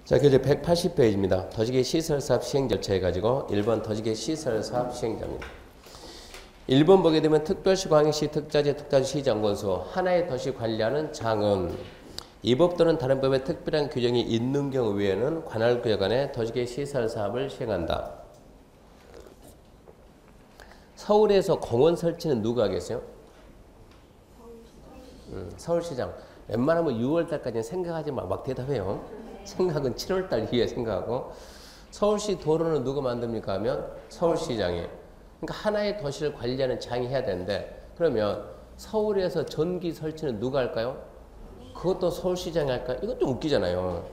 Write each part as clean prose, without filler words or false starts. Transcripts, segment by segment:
자, 교재 180페이지입니다. 더지개 시설사업 시행 절차 해가지고 1번 더지개 시설사업 시행자입니다. 1번 보게 되면 특별시, 광역시, 특자지, 특자지, 시장군수 하나의 도시 관리하는 장은 이 법 또는 다른 법에 특별한 규정이 있는 경우 외에는 관할 구역 안에 더지개 시설사업을 시행한다. 서울에서 공원 설치는 누가 하겠어요? 서울시장. 웬만하면 6월달까지는 생각하지 막 대답해요. 생각은 7월달 이후에 생각하고. 서울시 도로는 누가 만듭니까 하면 서울시장이. 그러니까 하나의 도시를 관리하는 장이 해야 되는데, 그러면 서울에서 전기 설치는 누가 할까요? 그것도 서울시장이 할까요? 이건 좀 웃기잖아요.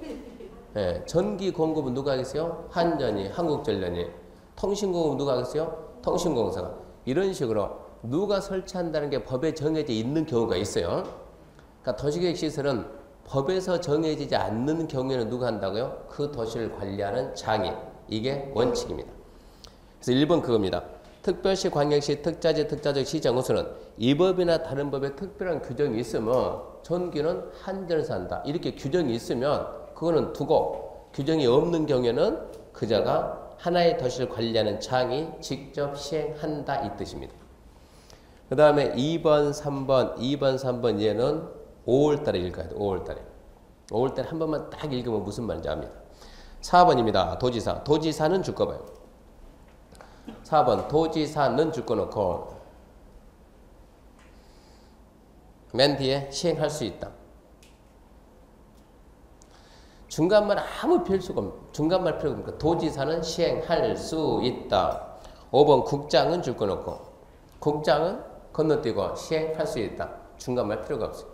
네, 전기 공급은 누가 하겠어요? 한전이, 한국전력이. 통신공급은 누가 하겠어요? 통신공사가. 이런 식으로 누가 설치한다는 게 법에 정해져 있는 경우가 있어요. 그러니까 도시계획시설은 법에서 정해지지 않는 경우에는 누가 한다고요? 그 도시를 관리하는 장이. 이게 원칙입니다. 그래서 1번 그겁니다. 특별시, 광역시, 특자지, 특자적 시장구수는 이 법이나 다른 법에 특별한 규정이 있으면 전기는 한전에서 한다. 이렇게 규정이 있으면 그거는 두고, 규정이 없는 경우에는 그자가 하나의 도시를 관리하는 장이 직접 시행한다 이 뜻입니다. 그 다음에 2번, 3번 얘는 5월달에 읽어야 돼. 5월달에. 5월달에 한 번만 딱 읽으면 무슨 말인지 압니다. 4번입니다. 도지사. 도지사는 줄 거 봐요. 4번 도지사는 줄 거 놓고 맨 뒤에 시행할 수 있다. 중간말 아무 필수가 없습니다. 중간말 필요가 없습니다. 도지사는 시행할 수 있다. 5번 국장은 줄 거 놓고 국장은 건너뛰고 시행할 수 있다. 중간말 필요가 없어요.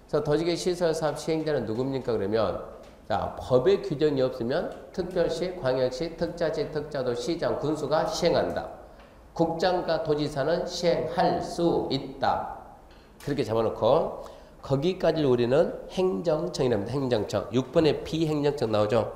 그래서 도시계 시설사업 시행자는 누굽니까? 그러면 자, 법의 규정이 없으면 특별시, 광역시, 특자지, 특자도, 시장, 군수가 시행한다. 국장과 도지사는 시행할 수 있다. 그렇게 잡아놓고 거기까지 우리는 행정청이랍니다. 행정청. 6번에 비행정청 나오죠.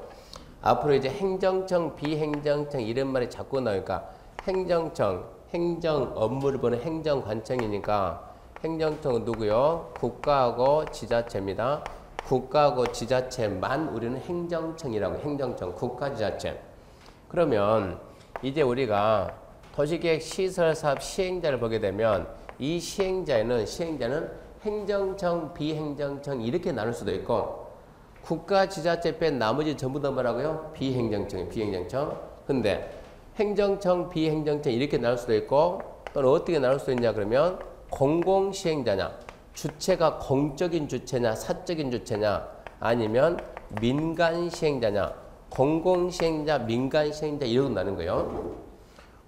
앞으로 이제 행정청, 비행정청 이런 말이 자꾸 나오니까 행정청, 행정 업무를 보는 행정관청이니까 행정청은 누구요? 국가하고 지자체입니다. 국가하고 지자체만 우리는 행정청이라고. 행정청, 국가지자체. 그러면 이제 우리가 도시계획 시설사업 시행자를 보게 되면 이 시행자는 행정청, 비행정청 이렇게 나눌 수도 있고, 국가 지자체 뺀 나머지 전부 다 뭐라고요? 비행정청이에요. 비행정청. 근데 행정청, 비행정청 이렇게 나눌 수도 있고, 또는 어떻게 나눌 수 있냐 그러면 공공시행자냐, 주체가 공적인 주체냐, 사적인 주체냐, 아니면 민간시행자냐, 공공시행자, 민간시행자 이러고 나는 거예요.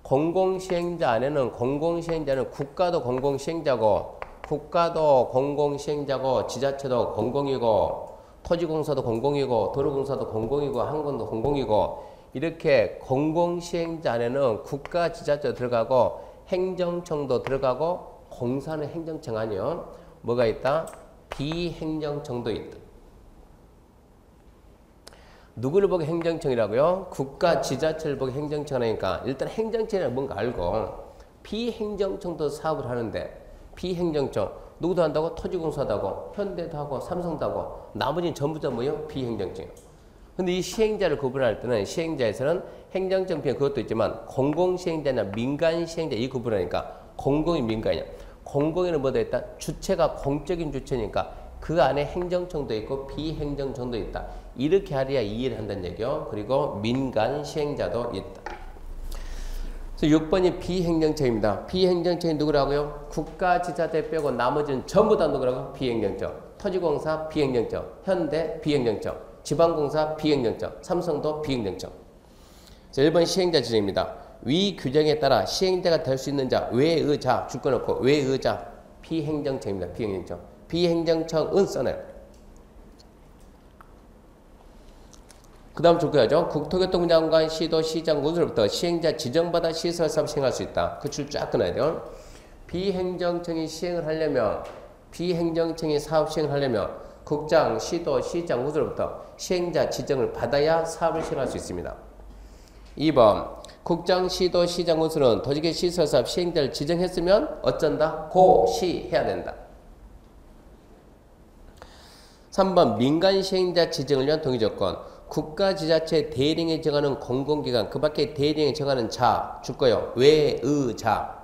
공공시행자 안에는 공공시행자는 국가도 공공시행자고, 국가도 공공시행자고, 지자체도 공공이고, 토지공사도 공공이고, 도로공사도 공공이고, 항공도 공공이고, 이렇게 공공시행자 안에는 국가, 지자체도 들어가고, 행정청도 들어가고, 공사는 행정청 아니요. 뭐가 있다? 비행정청도 있다. 누구를 보고 행정청이라고요? 국가, 지자체를 보고 행정청 하니까 일단 행정청이란 뭔가 알고, 비행정청도 사업을 하는데, 비행정청 누구도 한다고? 토지공사도 하고, 현대도 하고, 삼성도 하고, 나머지는 전부 다 뭐예요? 비행정청이에요. 근데 이 시행자를 구분할 때는 시행자에서는 행정청 비행 그것도 있지만 공공시행자나 민간시행자 이 구분하니까 공공이 민간이냐. 공공에는 뭐가 있다? 주체가 공적인 주체니까 그 안에 행정청도 있고 비행정청도 있다. 이렇게 하려야 이해를 한다는 얘기요. 그리고 민간 시행자도 있다. 그래서 6번이 비행정청입니다. 비행정청이 누구라고요? 국가, 지자체 빼고 나머지는 전부 다 누구라고? 비행정청. 토지공사 비행정청, 현대 비행정청, 지방공사 비행정청, 삼성도 비행정청. 그래서 1번 시행자 지정입니다. 위 규정에 따라 시행자가 될 수 있는 자, 외의 자 줄 거 놓고 외의 자 비행정청입니다. 비행정청. 비행정청은 써내요. 그 다음 줄 거야죠. 국토교통장관, 시도, 시장, 군수로부터 시행자 지정받아 시설사업 시행할 수 있다. 그 줄 쫙 끊어야 돼요. 비행정청이 시행을 하려면, 비행정청이 사업 시행을 하려면 국장, 시도, 시장, 군수로부터 시행자 지정을 받아야 사업을 시행할 수 있습니다. 2번 국장, 시도, 시장, 군수는 도시계획 시설사업 시행자를 지정했으면 어쩐다? 고시해야 된다. 3번 민간 시행자 지정을 위한 동의조건. 국가 지자체 대행이 정하는 공공기관 그 밖에 대행이 정하는 자 줄 거예요. 외의자.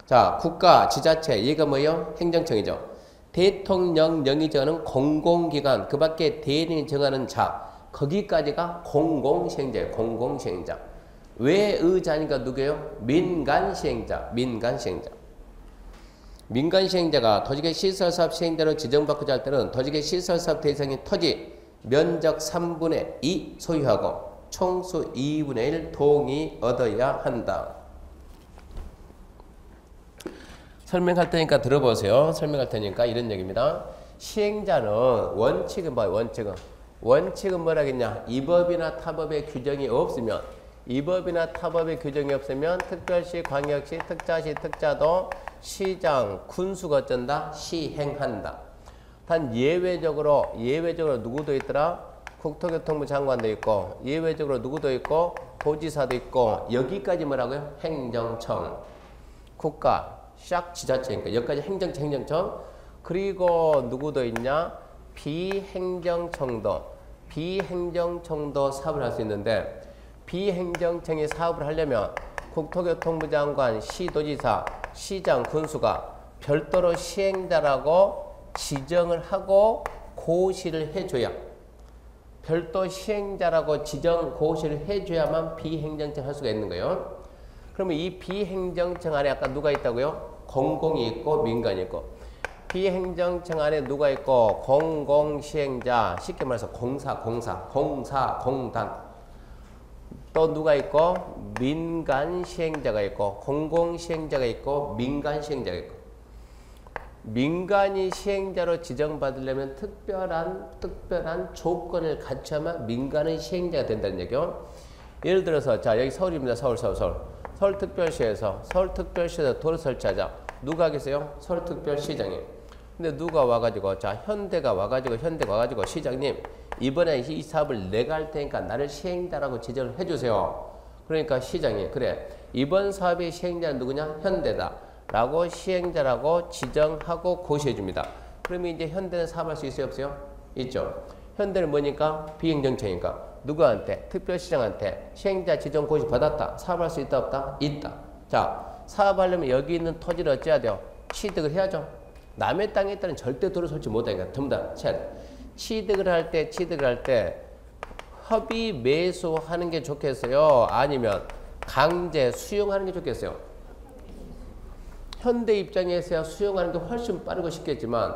자, 국가 지자체 얘가 뭐예요? 행정청이죠. 대통령령이 정하는 공공기관 그 밖에 대행이 정하는 자 거기까지가 공공시행자예요. 공공시행자. 외의자니까 누구예요? 민간시행자. 민간시행자. 민간시행자가 도지개 시설사업 시행자로 지정받고자 할 때는 도지개 시설사업 대상인 토지 면적 3분의 2 소유하고 총수 2분의 1 동의 얻어야 한다. 설명할 테니까 들어보세요. 설명할 테니까 이런 얘기입니다. 시행자는 원칙은 뭐예요? 원칙은 뭐라겠냐? 이 법이나 타법의 규정이 없으면 이 법이나 타법의 규정이 없으면 특별시, 광역시, 특자시, 특자도 시장, 군수가 어쩐다? 시행한다. 단 예외적으로 누구도 있더라? 국토교통부 장관도 있고 예외적으로 누구도 있고 도지사도 있고 여기까지 뭐라고요? 행정청. 국가, 샥 지자체니까 여기까지 행정청. 그리고 누구도 있냐? 비행정청도 사업을 할 수 있는데 비행정청이 사업을 하려면 국토교통부 장관, 시도지사, 시장, 군수가 별도로 시행자라고 지정을 하고 고시를 해줘야 별도 시행자라고 지정 고시를 해줘야만 비행정청 할 수가 있는 거예요. 그러면 이 비행정청 안에 아까 누가 있다고요? 공공이 있고 민간이 있고 비행정청 안에 누가 있고 공공시행자 쉽게 말해서 공단 또 누가 있고 민간시행자가 있고 공공시행자가 있고 민간시행자가 있고 민간이 시행자로 지정받으려면 특별한 조건을 갖춰야만 민간의 시행자가 된다는 얘기요. 예를 들어서 자 여기 서울입니다. 서울특별시에서 도로 설치하자. 누가 하겠어요? 서울특별시장이. 근데 누가 와가지고 자 현대가 와가지고 시장님 이번에 이 사업을 내가 할 테니까 나를 시행자라고 지정을 해주세요. 그러니까 시장이 그래 이번 사업의 시행자는 누구냐? 현대다 라고 시행자라고 지정하고 고시해 줍니다. 그러면 이제 현대는 사업할 수 있어요? 없어요? 있죠. 현대는 뭐니까? 비행정청이니까 누구한테? 특별시장한테 시행자 지정 고시 받았다. 사업할 수 있다 없다? 있다. 자 사업하려면 여기 있는 토지를 어찌해야 돼요? 취득을 해야죠. 남의 땅에 있다는 절대 도로 설치 못하니까 전부 다 쳐야 돼. 취득을 할 때 협의 매수하는 게 좋겠어요? 아니면 강제 수용하는 게 좋겠어요? 현대 입장에서야 수용하는 게 훨씬 빠르고 쉽겠지만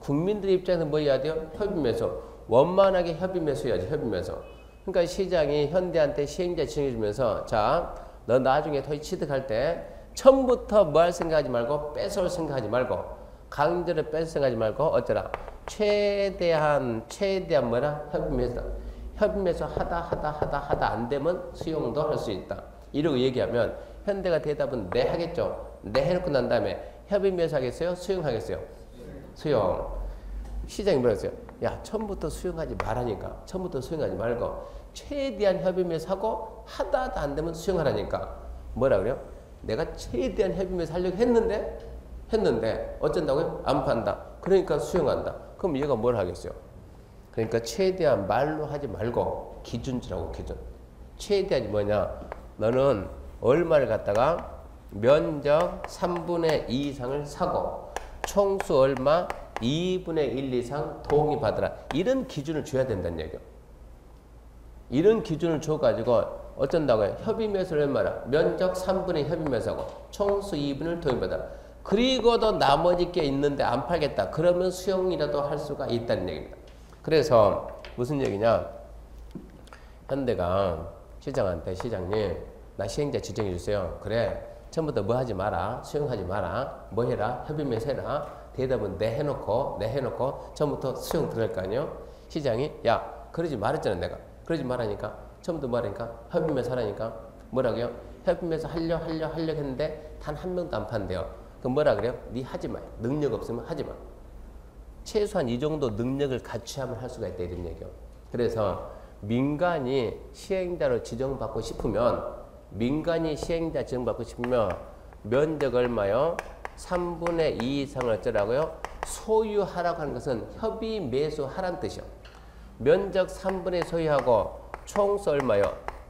국민들 입장에서 뭐 해야 돼요? 협의 매수. 원만하게 협의 매수해야지. 협의 매수. 그러니까 시장이 현대한테 시행자 지정해주면서 자, 너 나중에 토지 취득할 때 처음부터 뭐 할 생각하지 말고 뺏어올 생각하지 말고 강제로 뺏을 생각하지 말고 어쩌라. 최대한 뭐라? 협의 매수. 협의 매수 하다 안 되면 수용도 할 수 있다. 이러고 얘기하면 현대가 대답은 네 하겠죠. 네 해놓고 난 다음에 협의 매수 하겠어요? 수용하겠어요? 수용. 시장이 뭐라 했어요? 야 처음부터 수용하지 말라니까. 처음부터 수용하지 말고 최대한 협의 매수하고 하다 안 되면 수용하라니까. 뭐라 그래요? 내가 최대한 협의 매수 하려고 했는데 어쩐다고요? 안 판다. 그러니까 수용한다. 그럼 얘가 뭘 하겠어요? 그러니까 최대한 말로 하지 말고 기준치라고 기준. 최대한이 뭐냐? 너는 얼마를 갖다가 면적 3분의 2 이상을 사고 총수 얼마 2분의 1 이상 동의 받으라. 이런 기준을 줘야 된다는 얘기예요. 이런 기준을 줘가지고 어쩐다고요? 협의 매수를 얼마나? 면적 3분의 협의 매수하고 총수 2분을 동의 받아라. 그리고도 나머지 게 있는데 안 팔겠다. 그러면 수용이라도 할 수가 있다는 얘기입니다. 그래서 무슨 얘기냐? 현대가 시장한테 시장님 나 시행자 지정해 주세요. 그래 처음부터 뭐 하지 마라. 수용하지 마라. 뭐 해라. 협의 매수해라. 대답은 네 해놓고 처음부터 수용 들어갈 거 아니에요. 시장이 야 그러지 말았잖아 내가. 그러지 말라니까. 처음부터 말하니까 협의 매수 하라니까. 뭐라고요? 협의 매수 하려 했는데 단 한 명도 안 판대요. 그럼 뭐라 그래요? 네 하지 마. 능력 없으면 하지 마. 최소한 이 정도 능력을 갖춰야만 할 수가 있다 이런 얘기요. 그래서 민간이 시행자로 지정받고 싶으면 면적 얼마요? 3분의 2 이상을 어쩌라고요? 소유하라고 하는 것은 협의 매수하라는 뜻이요. 면적 3분의 소유하고 총수 얼마요?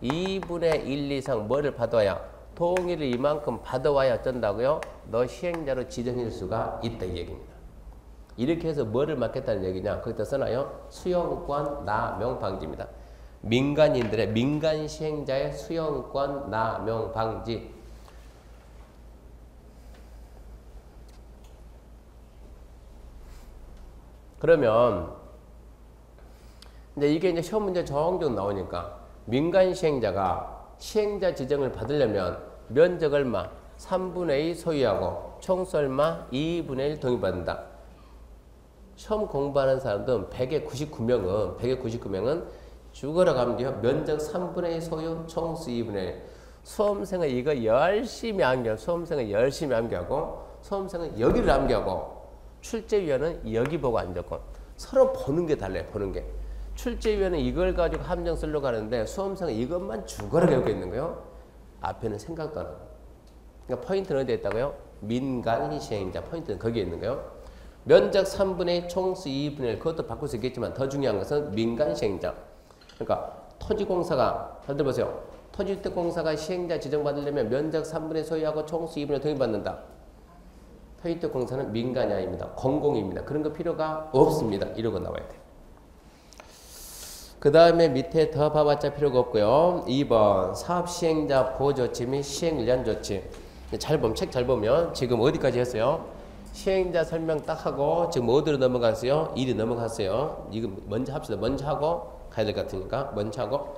2분의 1 이상 뭐를 받아와야? 동의를 이만큼 받아와야 어쩐다고요? 너 시행자로 지정할 수가 있다 이 얘기입니다. 이렇게 해서 뭐를 맡겠다는 얘기냐? 거기다 써놔요. 수용권 남용 방지입니다. 민간인들의 민간 시행자의 수용권 남용 방지. 그러면 이제 이게 이제 시험 문제 종종 나오니까 민간 시행자가 시행자 지정을 받으려면 면적 얼마? 3분의 2 소유하고 총수 얼마? 2분의 1 동의받는다. 시험 공부하는 사람들은 199명은 죽어라 가면 돼요. 면적 3분의 2 소유, 총수 2분의 1. 수험생은 이거 열심히 암기하고, 수험생은 열심히 암기하고, 수험생은 여기를 암기하고, 출제위원은 여기 보고 앉았고, 서로 보는 게 달라요. 보는 게. 출제위원은 이걸 가지고 함정 쓰려고 하는데 수험생은 이것만 죽어라 배우고 있는 거예요. 앞에는 생각도 안 하고. 그러니까 포인트는 어디에 있다고요? 민간 시행자. 포인트는 거기에 있는 거예요. 면적 3분의 2, 총수 2분의 1. 그것도 바꿀 수 있겠지만 더 중요한 것은 민간 시행자. 그러니까 토지공사가, 잘 들어보세요. 토지주택공사가 시행자 지정받으려면 면적 3분의 소유하고 총수 2분의 1 동의받는다. 토지주택공사는 민간이 아닙니다. 공공입니다. 그런 거 필요가 없습니다. 이러고 나와야 돼요. 그 다음에 밑에 더 봐봤자 필요가 없고요. 2번 사업시행자 보호조치 및 시행일련조치. 잘 보면 책 잘 보면 지금 어디까지 했어요? 시행자 설명 딱 하고 지금 어디로 넘어갔어요? 1이 넘어갔어요. 이거 먼저 합시다. 먼저 하고 가야 될 것 같으니까 먼저 하고.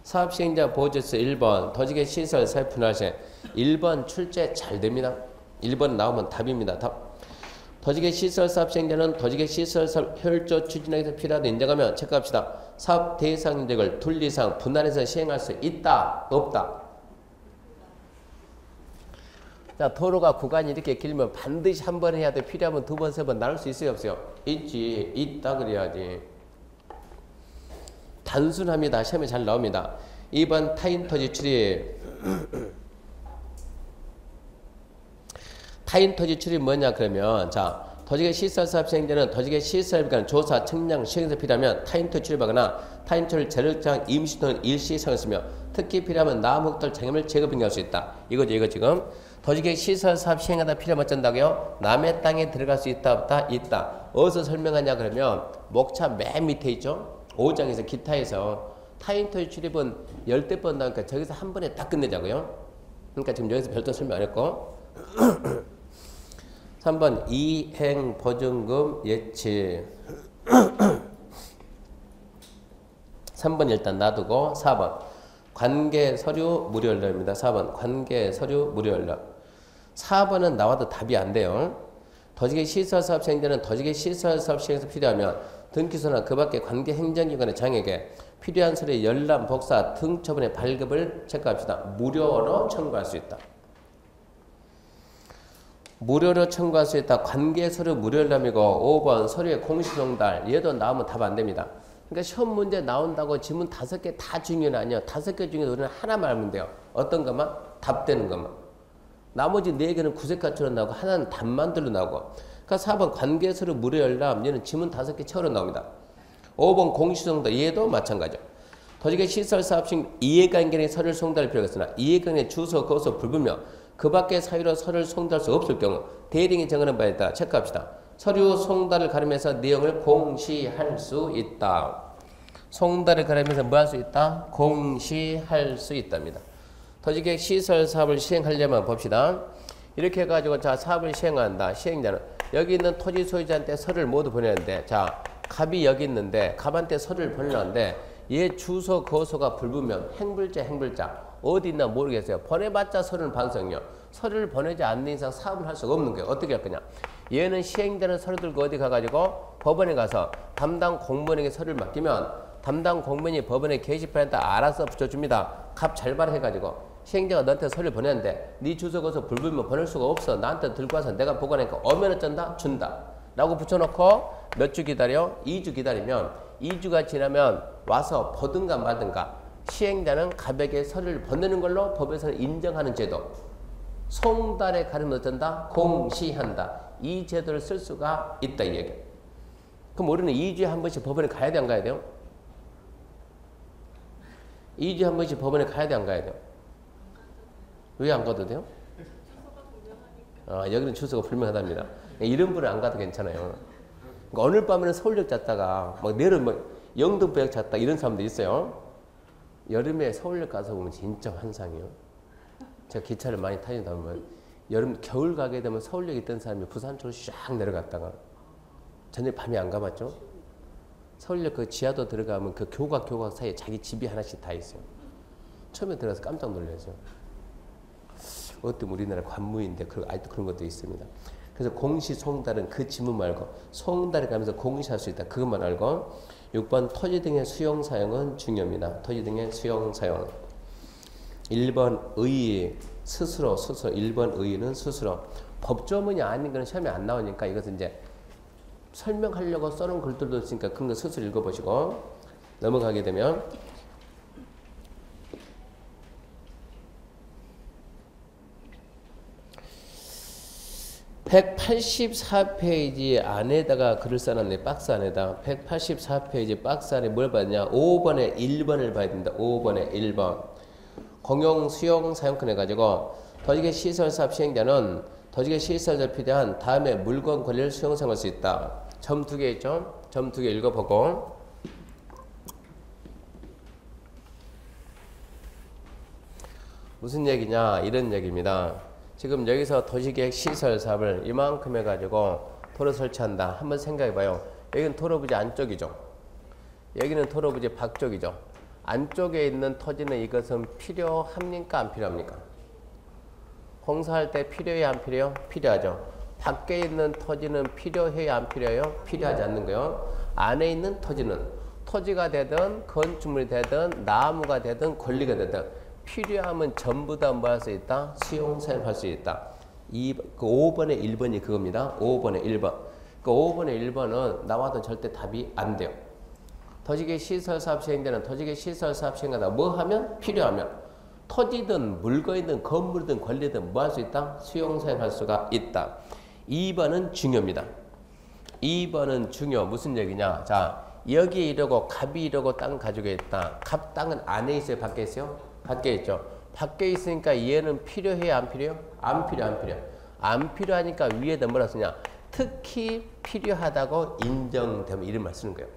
사업시행자 보호조치 1번 도지개 시설 사업 분할시. 1번 출제 잘 됩니다. 1번 나오면 답입니다. 답. 도지개 시설 사업 시행자는 도지개 시설 사업 효율적 추진하기 위해서 필요하다 인정하면 체크합시다. 사업 대상 인력을 둘 이상 분할해서 시행할 수 있다, 없다. 자, 도로가 구간이 이렇게 길면 반드시 한 번 해야 돼. 필요하면 두 번, 세 번 나눌 수 있어요, 없어요? 있지, 있다 그래야지. 단순합니다. 시험에 잘 나옵니다. 2번 타인 토지 출입. 타인 토지 출입 뭐냐 그러면 자 도지개 시설 사업 시행자는 도지개 시설 간 조사, 측량, 시행에서 필요하면 타인 토지 출입하거나 타인 토지 재력장 임시 또는 일시 사용을 쓰며 특히 필요하면 나무들 장애물 제거 변경할 수 있다. 이거죠. 이거 지금 도지개 시설 사업 시행하다 필요하면 어쩐다고요? 남의 땅에 들어갈 수 있다 없다? 있다. 어디서 설명하냐 그러면 목차 맨 밑에 있죠. 5장에서 기타에서 타인 토지 출입은 10대 번 나오니까 저기서 한 번에 딱 끝내자고요. 그러니까 지금 여기서 별도 설명 안 했고 3번 이행 보증금 예치 3번 일단 놔두고 4번 관계 서류 무료 연락입니다. 4번 관계 서류 무료 연락. 4번은 나와도 답이 안 돼요. 도지개 시설 사업 시행자는 도지개 시설 사업 시행에서 필요하면 등기소나 그 밖의 관계 행정기관의 장에게 필요한 서류의 열람, 복사 등 처분의 발급을 체크합시다. 무료로 청구할 수 있다. 무료로 청구할 수 있다. 관계 서류 무료 열람이고 5번 서류의 공시 송달. 얘도 나오면 답 안 됩니다. 그러니까 시험 문제 나온다고 지문 5개 다 중요는 아니에요. 5개 중에 우리는 하나만 알면 돼요. 어떤 것만? 답되는 것만. 나머지 4개는 구색가처럼 나오고 하나는 답만들로 나오고. 그러니까 4번 관계 서류 무료 열람. 얘는 지문 5개 채우러 나옵니다. 5번 공시 송달. 얘도 마찬가지죠. 도지개 시설 사업식 이해관계의 서류를 송달할 필요가 있으나 이해관계 주소, 거소 불분명 그 밖의 사유로 서류를 송달할 수 없을 경우 대리인이 정하는 바에 따라 체크합시다. 서류 송달을 가리면서 내용을 공시할 수 있다. 송달을 가리면서 뭐 할 수 있다? 공시할 수 있답니다. 도지개 시설 사업을 시행하려면 봅시다. 이렇게 해가지고 자 사업을 시행한다. 시행자는 여기 있는 토지 소유자한테 서류를 모두 보내는데 자 갑이 여기 있는데 갑한테 서류를 보내는데 얘 주소 거소가 불분명 행불자 어디 있나 모르겠어요. 보내봤자 서류는 반성이요. 서류를 보내지 않는 이상 사업을 할 수가 없는 거예요. 어떻게 할 거냐. 얘는 시행자는 서류 들고 어디 가가지고 법원에 가서 담당 공무원에게 서류를 맡기면 담당 공무원이 법원에 게시판에다 알아서 붙여줍니다. 갑 잘 봐라 해가지고 시행자가 너한테 서류를 보냈는데 네 주소 거서 불분명 보낼 수가 없어. 나한테 들고 와서 내가 보관하니까 오면 어쩐다? 준다. 라고 붙여놓고 몇 주 기다려? 2주 기다리면 2주가 지나면 와서 보든가 말든가 시행자는 갑에게 서류를 보내는 걸로 법에서는 인정하는 제도. 송달에 가르면 어쩐다? 공시한다. 이 제도를 쓸 수가 있다 이 얘기. 그럼 우리는 2주에 한 번씩 법원에 가야 돼, 안 가야 돼요? 2주에 한 번씩 법원에 가야 돼, 안 가야 돼요? 왜 안 가도 돼요? 여기는 주소가 불명하답니다. 이런 분은 안 가도 괜찮아요. 그러니까 오늘 밤에는 서울역 잤다가 내일은 영등포역 잤다 이런 사람도 있어요. 여름에 서울역 가서 보면 진짜 환상이에요. 제가 기차를 많이 타니다 보면 여름 겨울 가게 되면 서울역에 있던 사람이 부산 쪽으로 쫙 내려갔다가 저녁 밤에 안 가봤죠? 서울역 그 지하도 들어가면 그 교각 사이에 자기 집이 하나씩 다 있어요. 처음에 들어가서 깜짝 놀랐어요. 어떤 우리나라 관무인데 아직도 그런 것도 있습니다. 그래서 공시 송달은 그 지문 말고 송달에 가면서 공시할 수 있다. 그것만 알고 6번 토지 등의 수용 사용은 중요합니다. 토지 등의 수용 사용. 1번 의 스스로 1번 의는 스스로. 법조문이 아닌 거는 시험에 안 나오니까 이것은 이제 설명하려고 써놓은 글들도 있으니까 그런 거 스스로 읽어보시고 넘어가게 되면 184페이지 안에다가 글을 써놨네. 박스 안에다. 184페이지 박스 안에 뭘 봤냐. 5번에 1번을 봐야 된다. 5번에 1번. 공용 수용 사용권 해가지고 도지개 시설 사업 시행자는 도지개 시설에 필요한 다음에 물건 권리를 수용 사용할 수 있다. 점 2개 있죠. 점 2개 읽어보고 무슨 얘기냐 이런 얘기입니다. 지금 여기서 도시계획 시설 사업을 이만큼 해가지고 도로 설치한다. 한번 생각해봐요. 여기는 도로부지 안쪽이죠. 여기는 도로부지 밖쪽이죠. 안쪽에 있는 토지는 이것은 필요합니까? 안 필요합니까? 공사할 때 필요해요? 안 필요해요? 필요하죠. 밖에 있는 토지는 필요해요? 안 필요해요? 필요하지 않는 거요. 안에 있는 토지는 토지가 되든 건축물이 되든 나무가 되든 권리가 되든 필요하면 전부 다 뭐 할 수 있다? 수용 사용할 수 있다. 그 5번에 1번이 그겁니다. 5번에 1번. 그 5번에 1번은 나와도 절대 답이 안 돼요. 도시계 시설 사업 시행되는 도시계 시설 사업 시행하다 뭐 하면? 필요하면 토지든 물건이든 건물이든 권리든 뭐 할 수 있다? 수용 사용할 수가 있다. 2번은 중요합니다. 2번은 중요. 무슨 얘기냐? 자, 여기 이러고 갑이 이러고 땅 가지고 있다. 갑 땅은 안에 있어요? 밖에 있어요? 밖에 있죠. 밖에 있으니까 얘는 필요해요? 안 필요해요? 안 필요, 안 필요. 안 필요하니까 위에다 뭐라 쓰냐? 특히 필요하다고 인정되면 이름을 쓰는 거예요.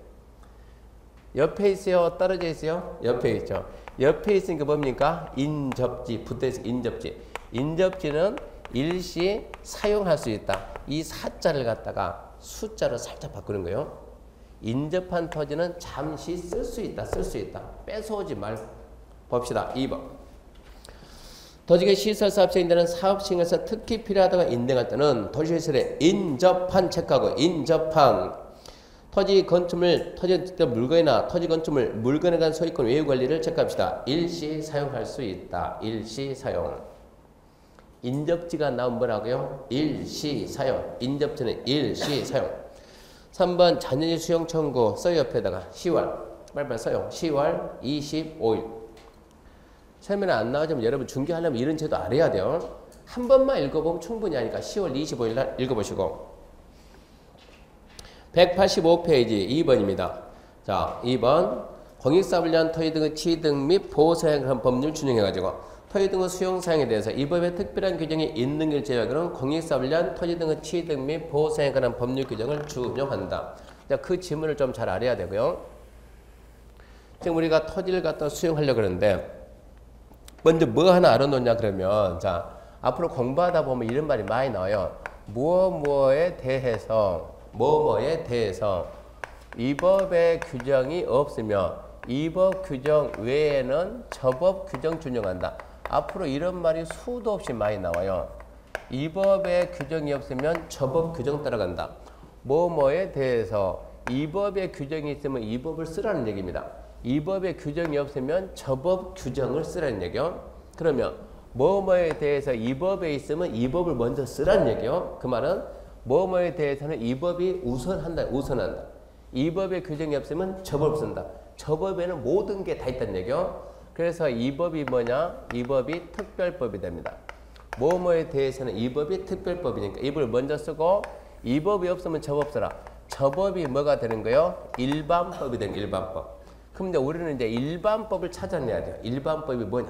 옆에 있어요? 떨어져 있어요? 옆에 있죠. 옆에 있으니까 뭡니까? 인접지, 붙어있으니까 인접지. 인접지는 일시 사용할 수 있다. 이 사자를 갖다가 숫자로 살짝 바꾸는 거예요. 인접한 토지는 잠시 쓸 수 있다. 쓸 수 있다. 뺏어오지 말고. 봅시다. 2번. 도시계 시설 사업 시행되는 사업 시행에서 특히 필요하다고 인정할 때는 도시시설에 인접한 체크하고 인접한 토지 건축물, 토지 물건이나 토지 건축물, 물건에 관한 소유권 외유 관리를 체크합시다. 일시 사용할 수 있다. 일시 사용. 인접지가 나오면 뭐라고요? 일시 사용. 인접지는 일시 사용. 3번 잔여지 수용 청구 써 옆에다가 10월 빨리빨리 써요. 10월 25일. 처음에는 안 나오지만 여러분 중개하려면 이런 제도 알아야 돼요. 한 번만 읽어보면 충분히 하니까 10월 25일 날 읽어보시고 185페이지 2번입니다. 자, 2번 공익사업을 위한 토지 등의 취득 및 보호사용한 법률 준용해가지고 토지 등의 수용사용에 대해서 이 법에 특별한 규정이 있는 걸 제외하고는 공익사업을 위한 토지 등의 취득 및 보호사용에 관한 법률 규정을 준용한다. 자, 그 지문을 좀 잘 알아야 되고요. 지금 우리가 토지를 갖다 수용하려고 그러는데 먼저 뭐 하나 알아놓냐 그러면 자 앞으로 공부하다 보면 이런 말이 많이 나와요. 뭐뭐에 대해서 이 법의 규정이 없으며 이 법 규정 외에는 저 법 규정 준용한다. 앞으로 이런 말이 수도 없이 많이 나와요. 이 법의 규정이 없으면 저 법 규정 따라간다. 뭐뭐에 대해서 이 법의 규정이 있으면 이 법을 쓰라는 얘기입니다. 이 법의 규정이 없으면 저 법 규정을 쓰라는 얘기요. 그러면 뭐뭐에 대해서 이 법에 있으면 이 법을 먼저 쓰라는 얘기요. 그 말은 뭐뭐에 대해서는 이 법이 우선한다. 이 법의 규정이 없으면 저 법 쓴다. 저 법에는 모든 게 다 있다는 얘기요. 그래서 이 법이 뭐냐? 이 법이 특별법이 됩니다. 뭐뭐에 대해서는 이 법이 특별법이니까 이 법을 먼저 쓰고 이 법이 없으면 저 법 써라. 저 법이 뭐가 되는 거예요? 일반법이 되는 거예요. 일반법. 그럼 이제 우리는 이제 일반법을 찾아내야 돼요. 일반법이 뭐냐?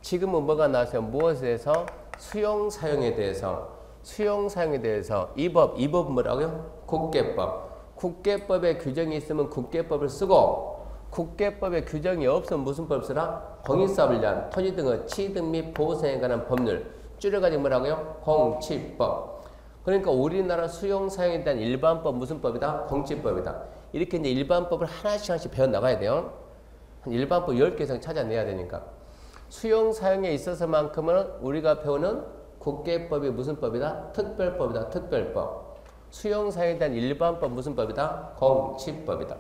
지금은 뭐가 나왔어요? 무엇에서? 수용 사용에 대해서. 수용 사용에 대해서 이 법은 뭐라고요? 국계법. 국계법에 규정이 있으면 국계법을 쓰고 국계법에 규정이 없으면 무슨 법 쓰라? 공익사업을 위한 토지 등의 취득 및 보상에 관한 법률. 줄여가지고 뭐라고요? 공치법. 그러니까 우리나라 수용 사용에 대한 일반법 무슨 법이다? 공치법이다. 이렇게 이제 일반법을 하나씩 배워 나가야 돼요. 한 일반법 10개 이상 찾아내야 되니까. 수용 사용에 있어서만큼은 우리가 배우는 국계법이 무슨 법이다? 특별법이다. 특별법. 수용 사용에 대한 일반법 무슨 법이다? 공치법이다.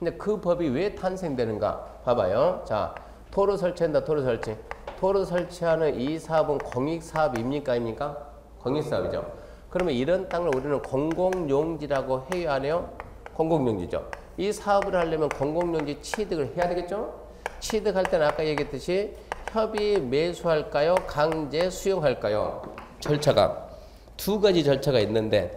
근데 그 법이 왜 탄생되는가? 봐봐요. 자, 도로 설치한다. 도로 설치. 도로 설치하는 이 사업은 공익사업입니까? 아닙니까? 공익사업이죠. 그러면 이런 땅을 우리는 공공용지라고 해야 하네요. 공공용지죠. 이 사업을 하려면 공공용지 취득을 해야 되겠죠? 취득할 때는 아까 얘기했듯이 협의 매수할까요? 강제 수용할까요? 절차가 두 가지 절차가 있는데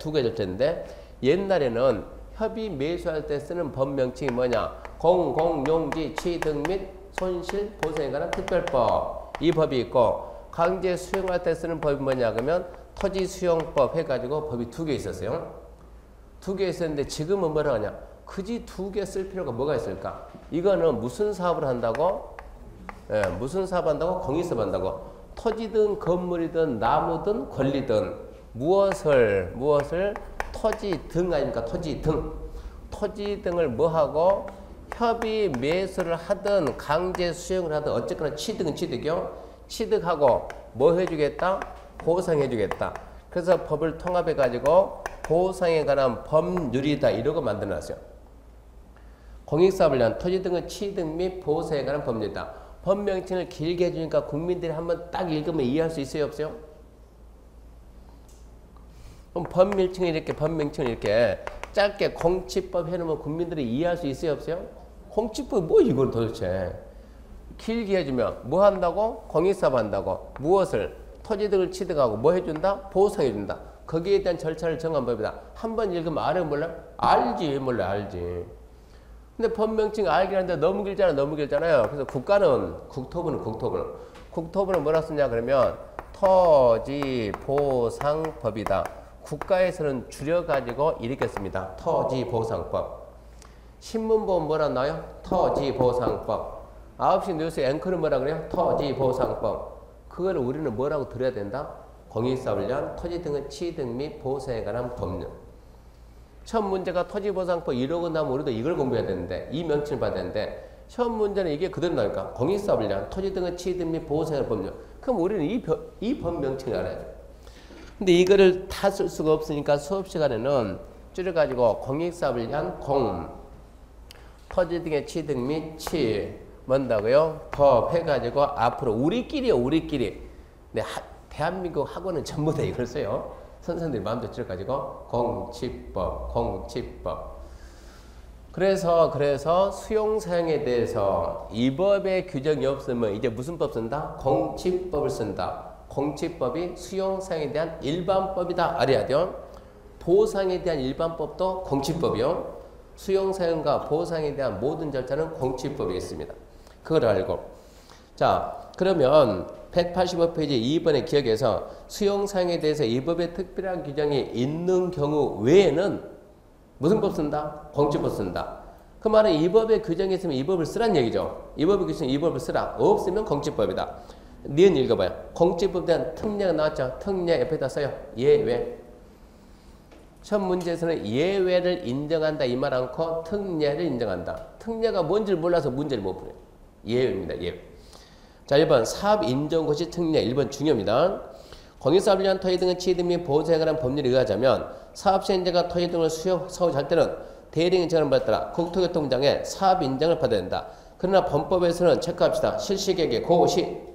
옛날에는 협의 매수할 때 쓰는 법 명칭이 뭐냐? 공공용지 취득 및 손실 보상에 관한 특별법. 이 법이 있고 강제 수용할 때 쓰는 법이 뭐냐 그러면 토지 수용법 해가지고 법이 2개 있었어요. 2개 있었는데 지금은 뭐라 하냐? 굳이 2개 쓸 필요가 뭐가 있을까? 이거는 무슨 사업을 한다고? 무슨 사업 한다고? 공익사업 한다고. 토지든 건물이든 나무든 권리든 무엇을 토지 등 아닙니까? 토지 등. 토지 등을 뭐하고 협의 매수를 하든 강제 수용을 하든 어쨌거나 취득은 취득이요. 취득하고 뭐 해주겠다? 보상해주겠다. 그래서 법을 통합해가지고 보상에 관한 법률이다 이러고 만들어놨어요. 공익사업을 위한 토지 등의 취득 및 보상에 관한 법률이다. 법명칭을 길게 해주니까 국민들이 한번 딱 읽으면 이해할 수 있어요? 없어요? 그럼 법명칭을 이렇게 짧게 공치법 해놓으면 국민들이 이해할 수 있어요? 없어요? 공치법이 뭐 이건 도대체. 길게 해주면 뭐 한다고? 공익사업 한다고. 무엇을? 토지 등을 취득하고 뭐 해준다? 보상해준다. 거기에 대한 절차를 정한 법이다. 한번 읽으면 알아요? 몰라? 알지. 몰라 알지. 근데 법명칭 알긴 하는데 너무 길잖아요. 그래서 국토부는 뭐라 쓰냐 그러면 토지보상법이다. 국가에서는 줄여가지고 이렇게 씁니다. 토지보상법. 신문 보면 뭐라 나와요? 토지보상법. 9시 뉴스 앵커는 뭐라 그래요? 토지보상법. 그걸 우리는 뭐라고 들어야 된다? 공익사업을 위한 토지 등의 취득 및 보상에 관한 법률. 처음 문제가 토지보상법 이러고 나면 우리도 이걸 공부해야 되는데 이 명칭을 봐야 되는데 처음 문제는 이게 그대로 나오니까 공익사업을 위한 토지 등의 취득 및 보상에 관한 법률. 그럼 우리는 이 법 명칭을 알아야 돼. 근데 이거를 다 쓸 수가 없으니까 수업 시간에는 줄여가지고 공익사업을 위한 공, 토지 등의 취득 및 뭔다고요? 법 해가지고 앞으로 우리끼리요. 근데 대한민국 학원은 전부 다 이걸 써요. 선생님들이 마음대로 줄여가지고 공치법. 그래서 수용 사용에 대해서 이 법의 규정이 없으면 이제 무슨 법 쓴다? 공치법을 쓴다. 공치법이 수용 사용에 대한 일반법이다. 알아야 돼요. 보상에 대한 일반법도 공치법이요. 수용 사용과 보상에 대한 모든 절차는 공치법이 있습니다. 그걸 알고. 자, 그러면 185페이지 2번의 기억에서 수용 사용에 대해서 이 법에 특별한 규정이 있는 경우 외에는 무슨 법 쓴다? 공치법 쓴다. 그 말은 이 법에 규정이 있으면 이 법을 쓰란 얘기죠. 이 법에 규정이 이 법을 쓰라. 없으면 공치법이다. 니은 읽어봐요. 공치법에 대한 특례가 나왔죠. 특례 옆에다 써요. 예외. 첫 문제에서는 예외를 인정한다 이 말 않고 특례를 인정한다. 특례가 뭔지를 몰라서 문제를 못 풀어요. 예외입니다. 예외. 자, 1번 사업인정고시 특례. 1번 중요합니다. 공익사업을 위한 토지 등의 취득 및 보상에 관한 법률에 의하자면 사업시행자가 토지 등을 사업할 때는 대리인 인정을 받더라. 국토교통부장의 사업인정을 받아야 된다. 그러나 범법에서는 체크합시다. 실시계획의 고시.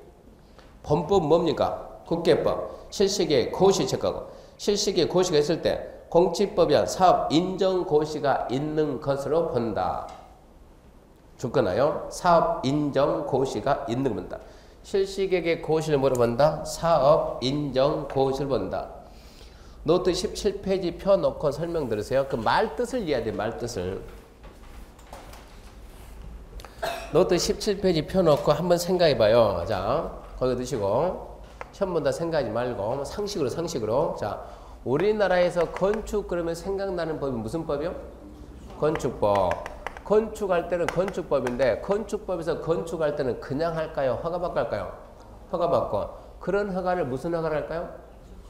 범법 뭡니까? 국계법. 실시계획 고시 체크하고. 실시계획 고시가 있을 때 공치법이 한 사업인정고시가 있는 것으로 본다. 죽거나요? 사업인정고시가 있는 겁니다. 실시계획의 고시를 뭐로 본다? 사업인정고시를 본다. 노트 17페이지 펴놓고 설명 들으세요. 그 말 뜻을 이해해야 돼요. 말 뜻을. 노트 17페이지 펴놓고 한번 생각해봐요. 자, 거기 드시고 시험 본다 생각하지 말고 상식으로. 자, 우리나라에서 건축 그러면 생각나는 법이 무슨 법이요? 건축법. 건축할 때는 건축법인데 건축법에서 건축할 때는 그냥 할까요? 허가받고 할까요? 허가받고. 그런 허가를 무슨 허가를 할까요?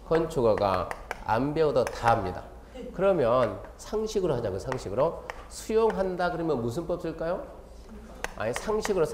건축허가. 안 배워도 다 합니다. 그러면 상식으로 하자고요. 상식으로. 수용한다 그러면 무슨 법 쓸까요? 아니 상식으로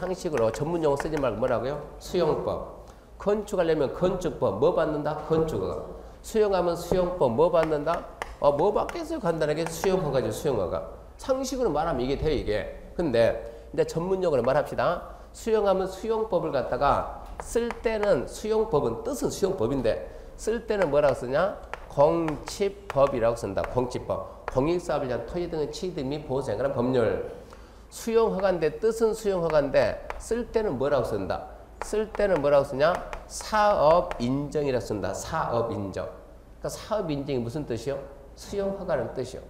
전문용어 쓰지 말고 뭐라고요? 수용법. 건축하려면 건축법 뭐 받는다? 건축허가. 수용하면 수용법 뭐 받는다? 뭐 받겠어요? 간단하게 수용허가죠. 수용허가. 상식으로 말하면 이게 돼요. 이게. 근데 이제 전문용어로 말합시다. 수용하면 수용법을 갖다가 쓸 때는 수용법은 뜻은 수용법인데 쓸 때는 뭐라고 쓰냐? 공치법이라고 쓴다. 공치법. 공익사업을 위한 토지 등의 취득 및 보호에 관한 법률. 수용허가인데 뜻은 수용허가인데 쓸 때는 뭐라고 쓴다? 쓸 때는 뭐라고 쓰냐? 사업인정이라고 쓴다. 사업인정. 그러니까 사업인정이 무슨 뜻이요? 수용허가라는 뜻이요.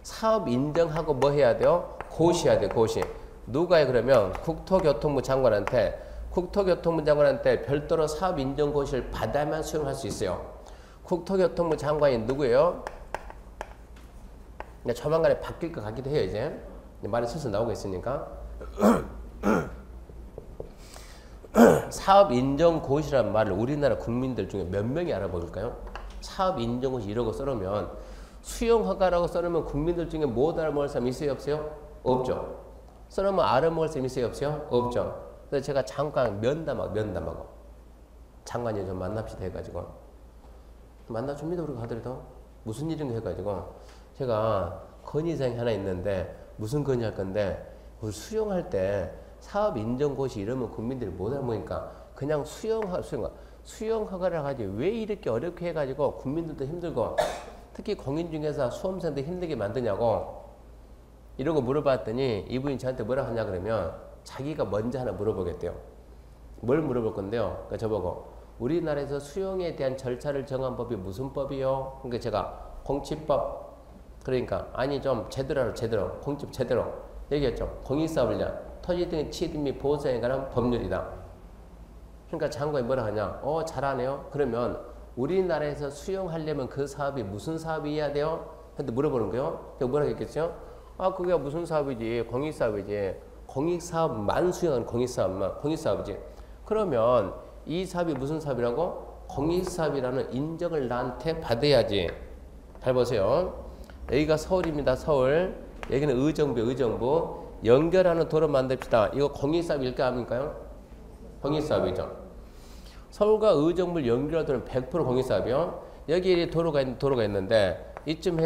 사업인정하고 뭐 해야 돼요? 고시해야 돼요. 고시. 누가요? 그러면 국토교통부 장관한테 별도로 사업인정고시를 받아야만 수용할 수 있어요. 국토교통부 장관이 누구예요? 조만간에 바뀔 것 같기도 해요. 이제 말이 슬슬 나오고 있으니까. 사업인정고시라는 말을 우리나라 국민들 중에 몇 명이 알아볼까요? 사업인정고시 이러고 써놓으면 수용허가라고 써놓으면 국민들 중에 못 알아먹을 사람 있어요? 없어요? 없죠. 써놓으면 알아먹을 사람 있어요? 없어요? 없죠. 그래서 제가 잠깐 면담하고 장관님 좀 만납시다 해가지고 만나줍니다. 우리가 하더라도 무슨 일인가 해가지고 제가 건의사항이 하나 있는데 무슨 건의할 건데 우리 수용할 때 사업인정고시 이러면 국민들이 못 알아먹으니까 그냥 수용허가를 하지 왜 이렇게 어렵게 해가지고 국민들도 힘들고 특히 공인중개사 수험생도 힘들게 만드냐고 이러고 물어봤더니 이분이 저한테 뭐라 하냐 그러면 자기가 먼저 하나 물어보겠대요. 뭘 물어볼 건데요. 그러니까 저보고 우리나라에서 수용에 대한 절차를 정한 법이 무슨 법이요? 그러니까 제가 공치법. 그러니까 아니 좀 제대로 공치법 제대로 얘기했죠. 공익사업을 위한 토지 등의 취득 및 보호사에 관한 법률이다. 그러니까 장관이 뭐라 하냐? 잘하네요. 그러면 우리나라에서 수용하려면 그 사업이 무슨 사업이어야 돼요? 근데 물어보는 거예요. 뭐라고 했겠죠? 그게 무슨 사업이지? 공익사업이지. 공익사업만 수용하는 공익사업이지. 그러면 이 사업이 무슨 사업이라고? 공익사업이라는 인정을 나한테 받아야지. 잘 보세요. 여기가 서울입니다. 서울. 여기는 의정부. 연결하는 도로 만듭시다. 이거 공익사업일까 아닙니까요? 공익사업이죠. 서울과 의정부를 연결하는 도로는 100% 공익사업이요. 여기 도로가 있는데 이쯤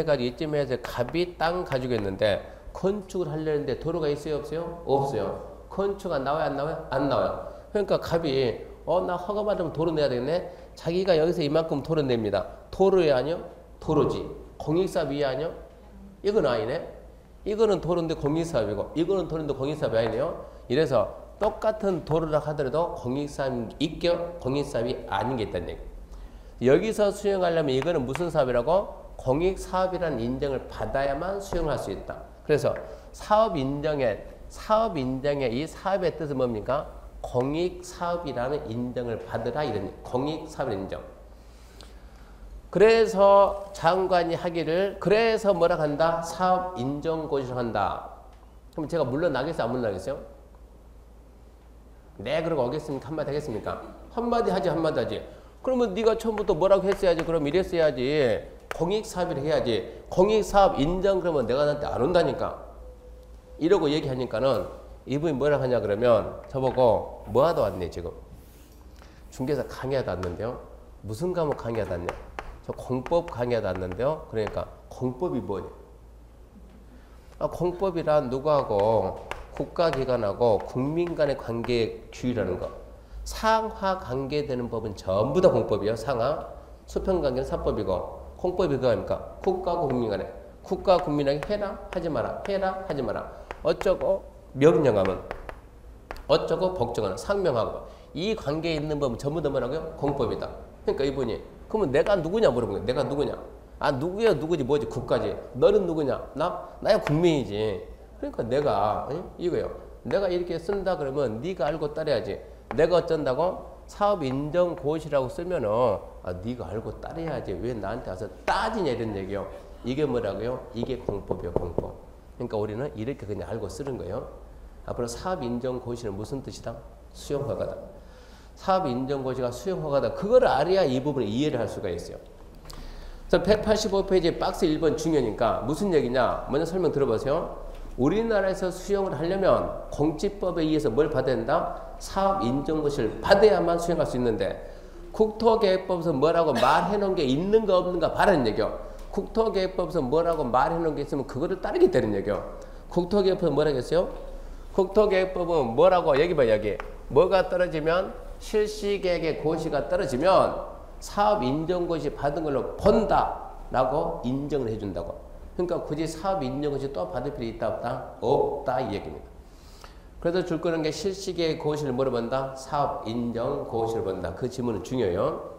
해서 갑이 땅 가지고 있는데 건축을 하려는데 도로가 있어요? 없어요? 없어요. 건축 안 나와요? 안 나와요? 안 나와요. 그러니까 갑이 나 허가 받으면 도로 내야 되겠네. 자기가 여기서 이만큼 도로 냅니다. 도로에 아니요? 도로지. 공익사업이 아니요? 이건 아니네. 이거는 도로인데 공익사업이고 이거는 도로인데 공익사업이 아니네요. 이래서 똑같은 도로라 하더라도 공익사업이 있겨 공익사업이 아닌 게 있다는 얘기. 여기서 수용하려면 이거는 무슨 사업이라고? 공익사업이라는 인정을 받아야만 수용할 수 있다. 그래서 사업인정의 이 사업의 뜻은 뭡니까? 공익사업이라는 인정을 받으라 이런 공익사업의 인정. 그래서 장관이 하기를 그래서 뭐라 한다? 사업인정고시를 한다. 그럼 제가 물러나겠어요? 안 물러나겠어요? 네 그러고 오겠습니까? 한마디 하겠습니까? 한마디 하지. 그러면 네가 처음부터 뭐라고 했어야지. 그럼 이랬어야지. 공익사업을 해야지. 공익사업 인정 그러면 내가 나한테 안 온다니까. 이러고 얘기하니까는 이분이 뭐라 하냐 그러면 저보고 뭐 하다 왔네 지금. 중개사 강의하다 왔는데요. 무슨 과목 강의하다 왔냐. 저 공법 강의하다 왔는데요. 그러니까 공법이 뭐냐. 공법이란 누구하고 국가기관하고 국민 간의 관계 규율이라는 거. 상하 관계되는 법은 전부 다 공법이에요. 상하. 수평관계는 사법이고 공법이 그거 아닙니까? 국가하고 국민 간에. 국가 국민에게 해라 하지 마라. 해라 하지 마라. 어쩌고 명령하면 어쩌고 복종하는 상명하고 이 관계에 있는 법은 전부 다 뭐라고요? 공법이다. 그러니까 이분이 그러면 내가 누구냐 물어본 거야. 내가 누구냐? 아, 누구야, 누구지, 뭐지, 국가지. 너는 누구냐? 나야 국민이지. 그러니까 내가, 이거요. 내가 이렇게 쓴다 그러면 네가 알고 따라야지. 내가 어쩐다고? 사업인정고시라고 쓰면은, 아, 네가 알고 따라야지. 왜 나한테 와서 따지냐, 이런 얘기요. 이게 뭐라고요? 이게 공법이요, 공법. 그러니까 우리는 이렇게 그냥 알고 쓰는 거예요. 앞으로 사업인정고시는 무슨 뜻이다? 수용허가다. 사업인정고시가 수용허가다. 그걸 알아야 이 부분을 이해를 할 수가 있어요. 자, 185페이지 박스 1번 중요니까 무슨 얘기냐? 먼저 설명 들어보세요. 우리나라에서 수용을 하려면 공직법에 의해서 뭘 받아야 된다? 사업인정고시를 받아야만 수용할 수 있는데 국토계획법에서 뭐라고 말해놓은 게 있는가 없는가 봐라는 얘기요. 국토계획법에서 뭐라고 말해놓은 게 있으면 그거를 따르게 되는 얘기요. 국토계획법은 뭐라고 했어요? 국토계획법은 뭐라고 여기 봐 여기 뭐가 떨어지면 실시계획의 고시가 떨어지면 사업인정고시 받은 걸로 본다 라고 인정을 해준다고. 그러니까 굳이 사업인정고시 또 받을 필요 있다 없다? 없다 이 얘기입니다. 그래서 줄 거는 게 실시계획 고시를 뭐로 본다? 사업인정고시를 본다. 그 지문은 중요해요.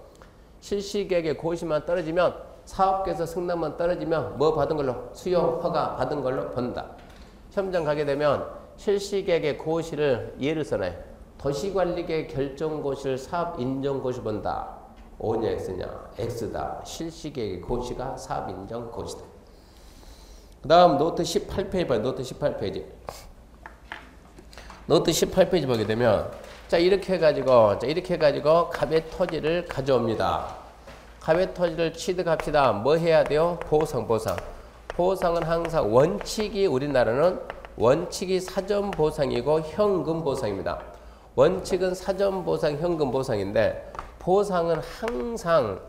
실시계획의 고시만 떨어지면 사업계에서 승낙만 떨어지면 뭐 받은 걸로? 수용허가 받은 걸로 본다. 시험장 가게 되면 실시계획의 고시를 예를 써놔요. 도시관리계획 결정고시를 사업인정고시 본다. O냐 X냐? X다. 실시계획의 고시가 사업인정고시다. 그 다음 노트 18페이지 봐요. 노트 18페이지. 노트 18페이지 보게 되면 자 이렇게 해가지고 갑의 토지를 가져옵니다. 갑의 토지를 취득합시다. 뭐 해야 돼요? 보상. 보상은 항상 원칙이 우리나라는 원칙이 사전 보상이고 현금 보상입니다. 원칙은 사전 보상, 현금 보상인데 보상은 항상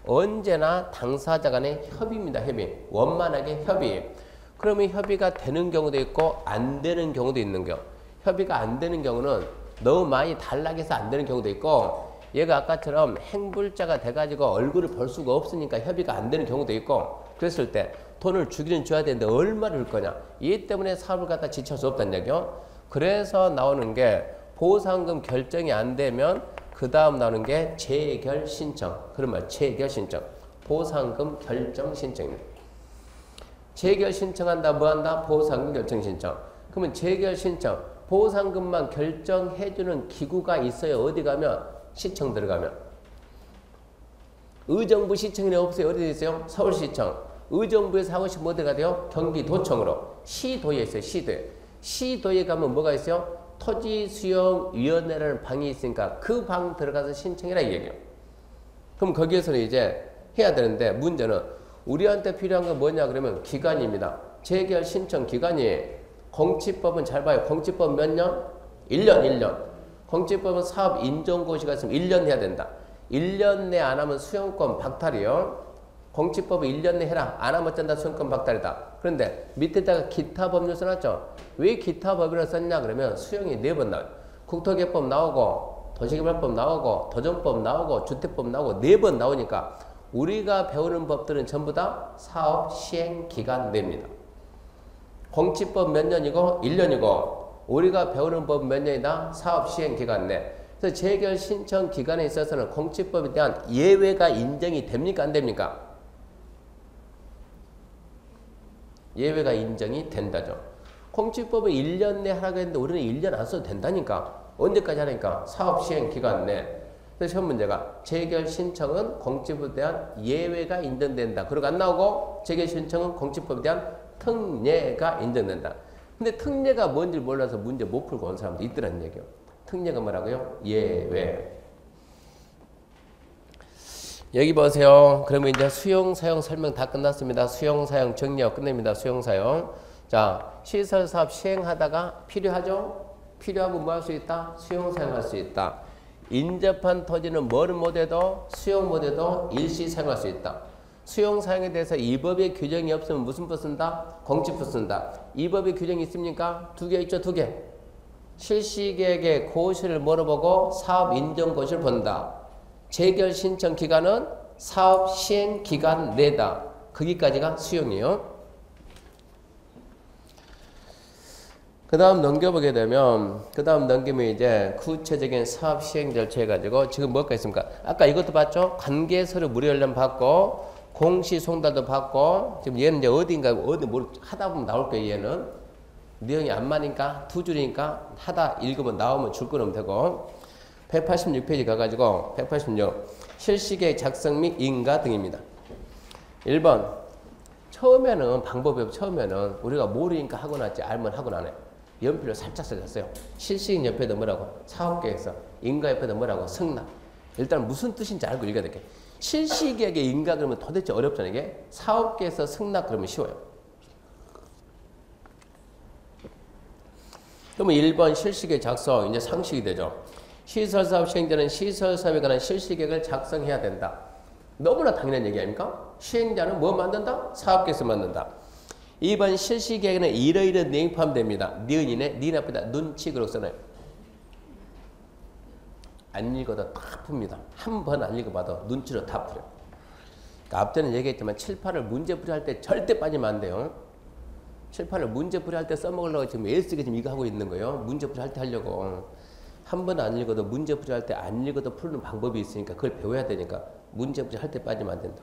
언제나 당사자 간의 협의입니다. 협의. 원만하게 협의. 그러면 협의가 되는 경우도 있고 안 되는 경우도 있는 경우. 협의가 안 되는 경우는 너무 많이 단락해서 안 되는 경우도 있고 얘가 아까처럼 행불자가 돼가지고 얼굴을 볼 수가 없으니까 협의가 안 되는 경우도 있고 그랬을 때 돈을 주기는 줘야 되는데 얼마를 줄 거냐. 이 때문에 사업을 갖다 지칠 수 없다는 얘기요. 그래서 나오는 게 보상금 결정이 안 되면 그 다음 나오는 게 재결 신청. 그러면 재결 신청. 보상금 결정 신청입니다. 재결 신청한다 뭐 한다? 보상금 결정 신청. 그러면 재결 신청. 보상금만 결정해주는 기구가 있어요. 어디 가면? 시청 들어가면. 의정부 시청이 없어요. 어디 있어요? 서울시청. 의정부에서 하고 싶으면 어디가 돼요? 경기도청으로. 시도에 있어요. 시도에. 시도에 가면 뭐가 있어요? 토지수용위원회라는 방이 있으니까 그 방 들어가서 신청해라 이 얘기예요. 그럼 거기에서는 이제 해야 되는데 문제는 우리한테 필요한 건 뭐냐 그러면 기간입니다. 재결 신청 기간이 공치법은 잘 봐요. 공치법 몇 년? 1년. 공치법은 사업 인정고시가 있으면 1년 해야 된다. 1년 내 안 하면 수용권 박탈이요. 공치법은 1년 내 해라. 안 하면 어쩐다 수용권 박탈이다. 그런데 밑에다가 기타 법률 써놨죠. 왜 기타 법률을 썼냐 그러면 수용이 4번 나와요. 국토개법 나오고 도시개발법 나오고 도정법 나오고 주택법 나오고 4번 나오니까 우리가 배우는 법들은 전부 다 사업 시행 기간 내입니다. 공치법 몇 년이고 1년이고 우리가 배우는 법 몇 년이다? 사업 시행 기간 내. 그래서 재결 신청 기간에 있어서는 공치법에 대한 예외가 인정이 됩니까 안 됩니까? 예외가 인정이 된다죠. 공치법은 1년 내 하라고 했는데 우리는 1년 안 써도 된다니까. 언제까지 하니까? 사업 시행 기간 내. 그래서 시험 문제가 재결 신청은 공치법에 대한 예외가 인정된다. 그리고 안 나오고 재결 신청은 공치법에 대한 특례가 인정된다. 근데 특례가 뭔지 몰라서 문제 못 풀고 온 사람도 있더라는 얘기예요. 특례가 뭐라고요? 예외. 여기 보세요. 그러면 이제 수용, 사용 설명 다 끝났습니다. 수용, 사용 정리하고 끝냅니다. 수용, 사용. 자, 시설사업 시행하다가 필요하죠? 필요하면 뭐 할 수 있다? 수용, 사용할 수 있다. 인접한 토지는 뭐를 못해도 수용 못해도 일시 사용할 수 있다. 수용, 사용에 대해서 이 법의 규정이 없으면 무슨 법 쓴다? 공치법 쓴다. 이 법의 규정이 있습니까? 2개 있죠? 2개. 실시계획의 고시를 물어보고 사업 인정 고시를 본다. 재결 신청 기간은 사업 시행 기간 내다. 거기까지가 수용이에요. 그 다음 넘겨보게 되면, 그 다음 넘기면 이제 구체적인 사업 시행 절차 해가지고 지금 뭐가 있습니까? 아까 이것도 봤죠? 관계서류 무료연령 받고, 공시송달도 받고, 지금 얘는 이제 어디 뭘 하다 보면 나올 거예요, 얘는. 내용이 안 맞으니까, 두 줄이니까 하다 읽으면 나오면 줄 끊으면 되고. 186페이지 가가지고, 186. 실시계획 작성 및 인가 등입니다. 1번. 처음에는, 방법이 처음에는 우리가 모르니까 하고 났지, 알면 하고 나네. 연필로 살짝 써졌어요. 실시계획 옆에도 뭐라고? 사업계획서. 인가 옆에도 뭐라고? 승낙. 일단 무슨 뜻인지 알고 읽어야 될게. 실시계획의 인가 그러면 도대체 어렵잖아요. 이게 사업계획서 승낙 그러면 쉬워요. 그러면 1번 실시계획 작성 이제 상식이 되죠. 시설사업 시행자는 시설사업에 관한 실시계획을 작성해야 된다. 너무나 당연한 얘기 아닙니까? 시행자는 뭐 만든다? 사업계획서 만든다. 2번 실시계획에는 이러이러한 내용이 포함됩니다. 니은이네, 니은 앞에다 눈치그럭 써놔요. 안 읽어도 다 풉니다. 한 번 안 읽어봐도 눈치로 다 풀어요. 그러니까 앞전에 얘기했지만 7, 8을 문제풀이 할 때 절대 빠지면 안 돼요. 7, 8을 문제풀이 할 때 써먹으려고 지금 애쓰게 지금 이거 하고 있는 거예요. 문제풀이 할 때 하려고. 한 번 안 읽어도 문제풀이 할 때 안 읽어도 푸는 방법이 있으니까 그걸 배워야 되니까 문제풀이 할 때 빠지면 안 된다.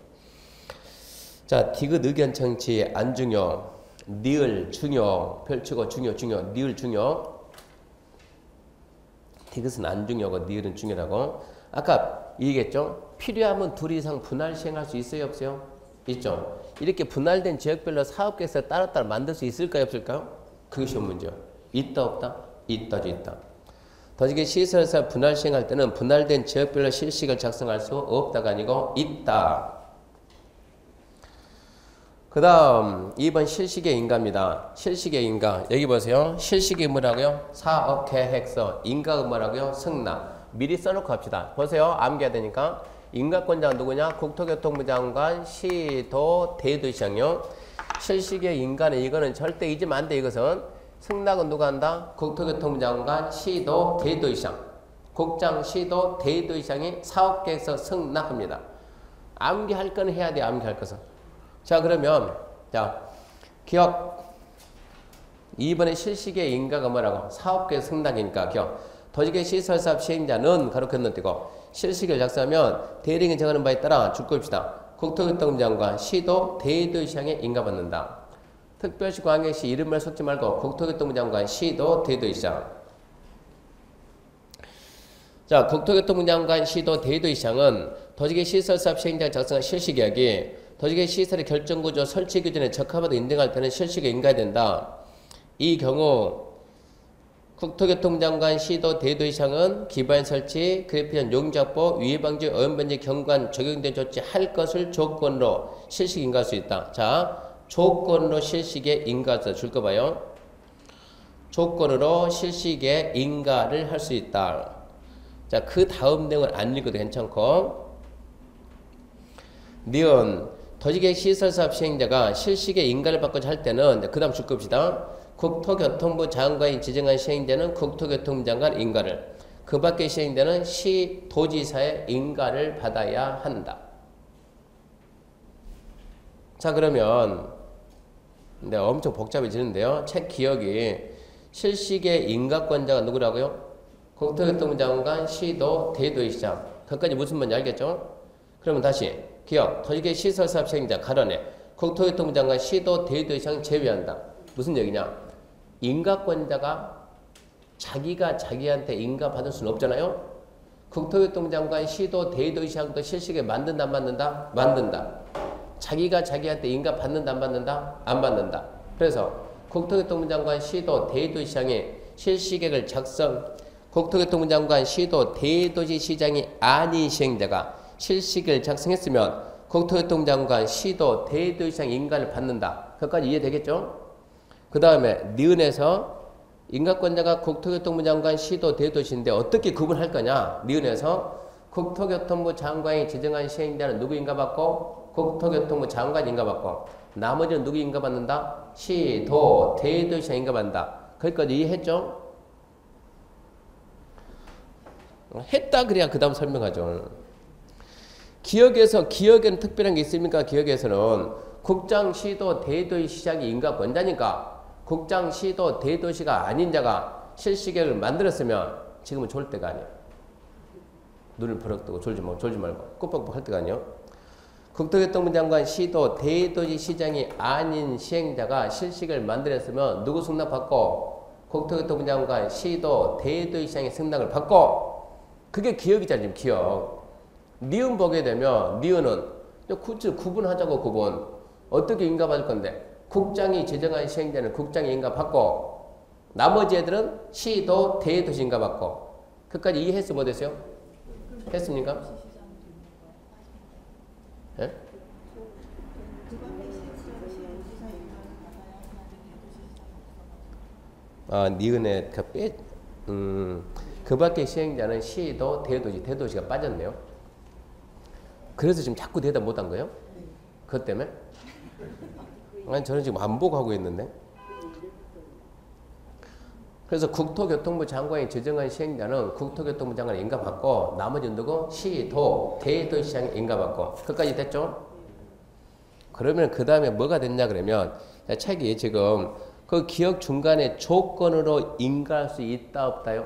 자, 디귿 의견 청취 안 중요, 니을 중요, 펼치고 중요, 니을 중요. 디귿은 안 중요고 니을은 중요라고. 아까 얘기했죠? 필요하면 둘 이상 분할 시행할 수 있어요, 없어요? 있죠. 이렇게 분할된 지역별로 사업계획서 따로따로 만들 수 있을까요, 없을까요? 그게 쉬운 문제요. 있다, 없다? 있다죠, 있다. 더지기 시설사 분할 시행할 때는 분할된 지역별로 실시계획을 작성할 수 없다가 아니고 있다. 그 다음 2번 실시계획 인가입니다. 실시계획 인가. 여기 보세요. 실시계획 뭐라고요? 사업계획서. 인가가 뭐라고요? 승낙. 미리 써놓고 합시다. 보세요. 암기해야 되니까. 인가권자가 누구냐? 국토교통부 장관, 시도, 대도시장요. 실시계획 인가는 이거는 절대 잊으면 안 돼. 이것은. 승낙은 누가 한다? 국토교통부 장관, 시도, 대도시장. 국장, 시도, 대도시장이 사업계획서 승낙합니다. 암기할 건 해야 돼. 암기할 것은. 자, 그러면 자, 기억. 2번의 실시계획 인가가 뭐라고? 사업계획 승낙이니까 기억. 도지계 시설사업 시행자는 가로 건너뛰고 실시계획을 작성하면 대리인이 정하는 바에 따라 줄 겁시다. 국토교통부 장관, 시도, 대도시장에 인가받는다. 특별시 관계시 이름을 섞지 말고 국토교통부 장관, 시도, 대도시장. 자, 국토교통부 장관, 시도, 대도시장은 도지계 시설사업 시행자가 작성한 실시계획이 도지계 시설의 결정구조 설치 규정에 적합하다 인정할 때는 실시계획 인가해야 된다. 이 경우 국토교통부 장관, 시도, 대도시장은 기반 설치, 그래피전 용지 확보, 위해 방지, 오염 방지 경관 적용된 조치 할 것을 조건으로 실시계획 인가할 수 있다. 자, 조건으로 실시계획 인가해서 줄 거 봐요. 조건으로 실시계획 인가를 할 수 있다. 자, 그 다음 내용을 안 읽어도 괜찮고. 니은 도지계획 시설사업 시행자가 실시계획 인가를 받고자 할 때는 그 다음 줄 겁시다. 국토교통부 장관이 지정한 시행자는 국토교통부 장관 인가를, 그 밖의 시행자는 시도지사의 인가를 받아야 한다. 자, 그러면 근데 엄청 복잡해지는데요. 책 기억이 실시계획 인가권자가 누구라고요? 국토교통부 장관, 시도, 대도시장. 그것까지 무슨 말인지 알겠죠? 그러면 다시 기억. 도지계획 시설사업 시행자 가론에 국토교통부 장관, 시도, 대도시장 제외한다. 무슨 얘기냐? 인가권자가 자기가 자기한테 인가 받을 수는 없잖아요. 국토교통부 장관, 시도, 대도시장도 실시계획 만든다, 안 만든다? 만든다. 자기가 자기한테 인가 받는다, 안 받는다? 안 받는다. 그래서 국토교통부 장관, 시도, 대도시장이 실시계획을 작성, 국토교통부 장관, 시도, 대도시시장이 아닌 시행자가 실시계획을 작성했으면 국토교통부 장관, 시도, 대도시장 인가를 받는다. 그것까지 이해되겠죠? 그 다음에 니은에서 인가권자가 국토교통부 장관, 시도, 대도시인데 어떻게 구분할 거냐? 니은에서 국토교통부 장관이 지정한 시행자는 누구 인가받고? 국토교통부 장관 인가받고, 나머지는 누구 인가받는다? 시도, 대도시장 인가받는다. 거기까지 이해했죠? 했다 그래야 그 다음 설명하죠. 기억에는 특별한 게 있습니까? 기억에서는 국장, 시도, 대도시장이 인가권자니까 국장, 시도, 대도시가 아닌 자가 실시계를 만들었으면 지금은 졸 때가 아니야. 눈을 버럭 뜨고 졸지 말고 꾹꾹꾹 할 때가 아니야. 국토교통부 장관, 시도, 대도시 시장이 아닌 시행자가 실시계를 만들었으면 누구 승낙받고? 국토교통부 장관, 시도, 대도시 시장의 승낙을 받고. 그게 기억이잖아, 지금 기억. 니은 보게 되면 니은은 구분하자고 구분. 어떻게 인가받을 건데? 국장이 제정한 시행자는 국장이 인가받고 나머지 애들은 시도, 대도시 인가받고. 그까지 이해했어 못했어요? 했습니까? 예? 아, 니은에 그 밖에 시행자는 시도, 대도시가 빠졌네요. 그래서 지금 자꾸 대답 못한 거예요? 그것 때문에? 아니, 저는 지금 안 보고 하고 있는데. 그래서 국토교통부 장관이 제정한 시행자는 국토교통부 장관이 인가받고 나머지는 누구? 시도, 대도시장이 인가받고. 그까지 됐죠? 그러면 그 다음에 뭐가 됐냐 그러면 책이 지금 그 기억 중간에 조건으로 인가할 수 있다 없다요?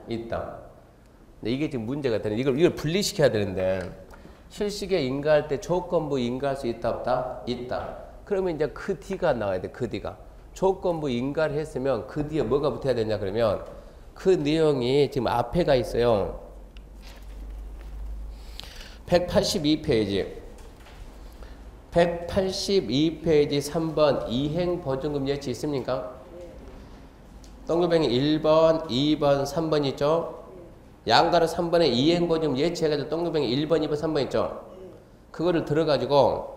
있다. 근데 이게 지금 문제가 되는 이걸 분리시켜야 되는데 실시계 인가할 때 조건부 인가할 수 있다 없다? 있다. 그러면 이제 그 D가 나와야 돼. 그 D가. 조건부 인가를 했으면 그 뒤에 뭐가 붙어야 되냐 그러면 그 내용이 지금 앞에가 있어요. 182페이지 3번 이행보증금 예치 있습니까? 동그뱅이 1번, 2번, 3번 있죠? 양가로 3번에 이행보증금 예치해가지고 동그뱅이 1번, 2번, 3번 있죠? 그거를 들어가지고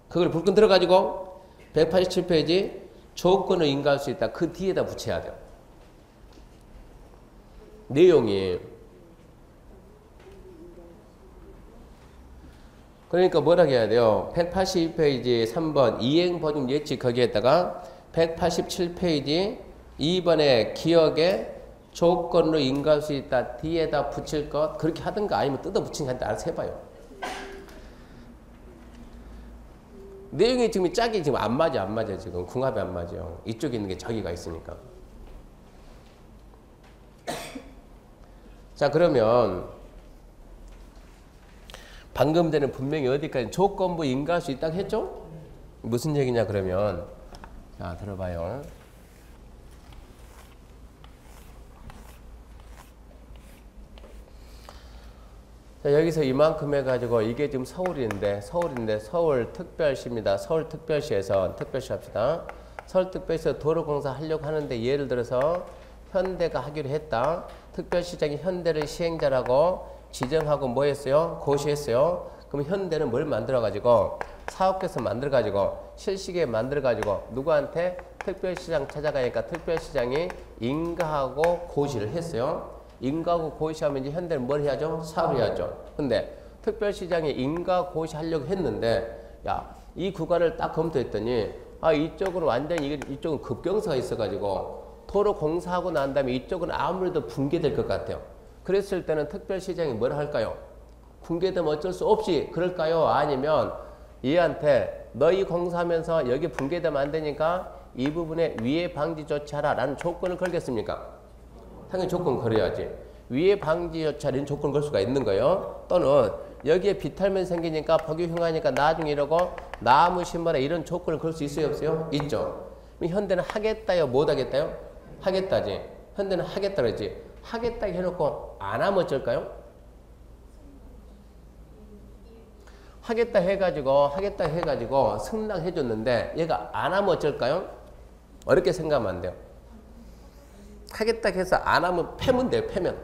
그걸 불끈 들어가지고 187페이지 조건을 인가할 수 있다. 그 뒤에다 붙여야 돼요. 내용이. 그러니까 뭐라고 해야 돼요? 182페이지 3번 이행보증 예치 거기에다가 187페이지 2번에 기억에 조건으로 인가할 수 있다. 뒤에다 붙일 것 그렇게 하든가 아니면 뜯어 붙인 거 알아서 해봐요. 내용이 지금 짝이 지금 안 맞아 지금 궁합이 안 맞아요. 이쪽에 있는 게 저기가 있으니까. 자 그러면 방금 전에 분명히 어디까지 조건부 인가할 수 있다고 했죠? 무슨 얘기냐 그러면 자 들어봐요. 자, 여기서 이만큼 해가지고 이게 지금 서울인데 서울특별시입니다. 서울특별시에서 특별시 합시다. 서울특별시에서 도로공사 하려고 하는데 예를 들어서 현대가 하기로 했다. 특별시장이 현대를 시행자라고 지정하고 뭐 했어요? 고시했어요. 그럼 현대는 뭘 만들어가지고 사업계획서 만들어가지고 실시계획 만들어가지고 누구한테? 특별시장 찾아가니까 특별시장이 인가하고 고시를 했어요. 인가하고 고시하면 이제 현대는 뭘 해야죠? 사업을 해야죠. 근데 특별시장이 인가 고시하려고 했는데 야, 이 구간을 딱 검토했더니 아 이쪽은 완전히 이쪽은 급경사가 있어가지고 도로 공사하고 난 다음에 이쪽은 아무래도 붕괴될 것 같아요. 그랬을 때는 특별시장이 뭘 할까요? 붕괴되면 어쩔 수 없이 그럴까요? 아니면 얘한테 너희 공사하면서 여기 붕괴되면 안 되니까 이 부분에 위해 방지 조치하라 라는 조건을 걸겠습니까? 당연히 조건 걸어야지. 위해 방지 조치하는 조건 걸 수가 있는 거예요. 또는 여기에 비탈면 생기니까 법이 흉하니까 나중에 이러고 나무 심어라 이런 조건을 걸 수 있어요 없어요? 있죠. 그럼 현대는 하겠다요 못 하겠다요? 하겠다지. 현대는 하겠다 그러지. 하겠다 해놓고 안 하면 어쩔까요? 하겠다 해가지고 승낙해줬는데 얘가 안 하면 어쩔까요? 어렵게 생각하면 안 돼요. 하겠다 해서 안 하면 패면 돼요. 패면.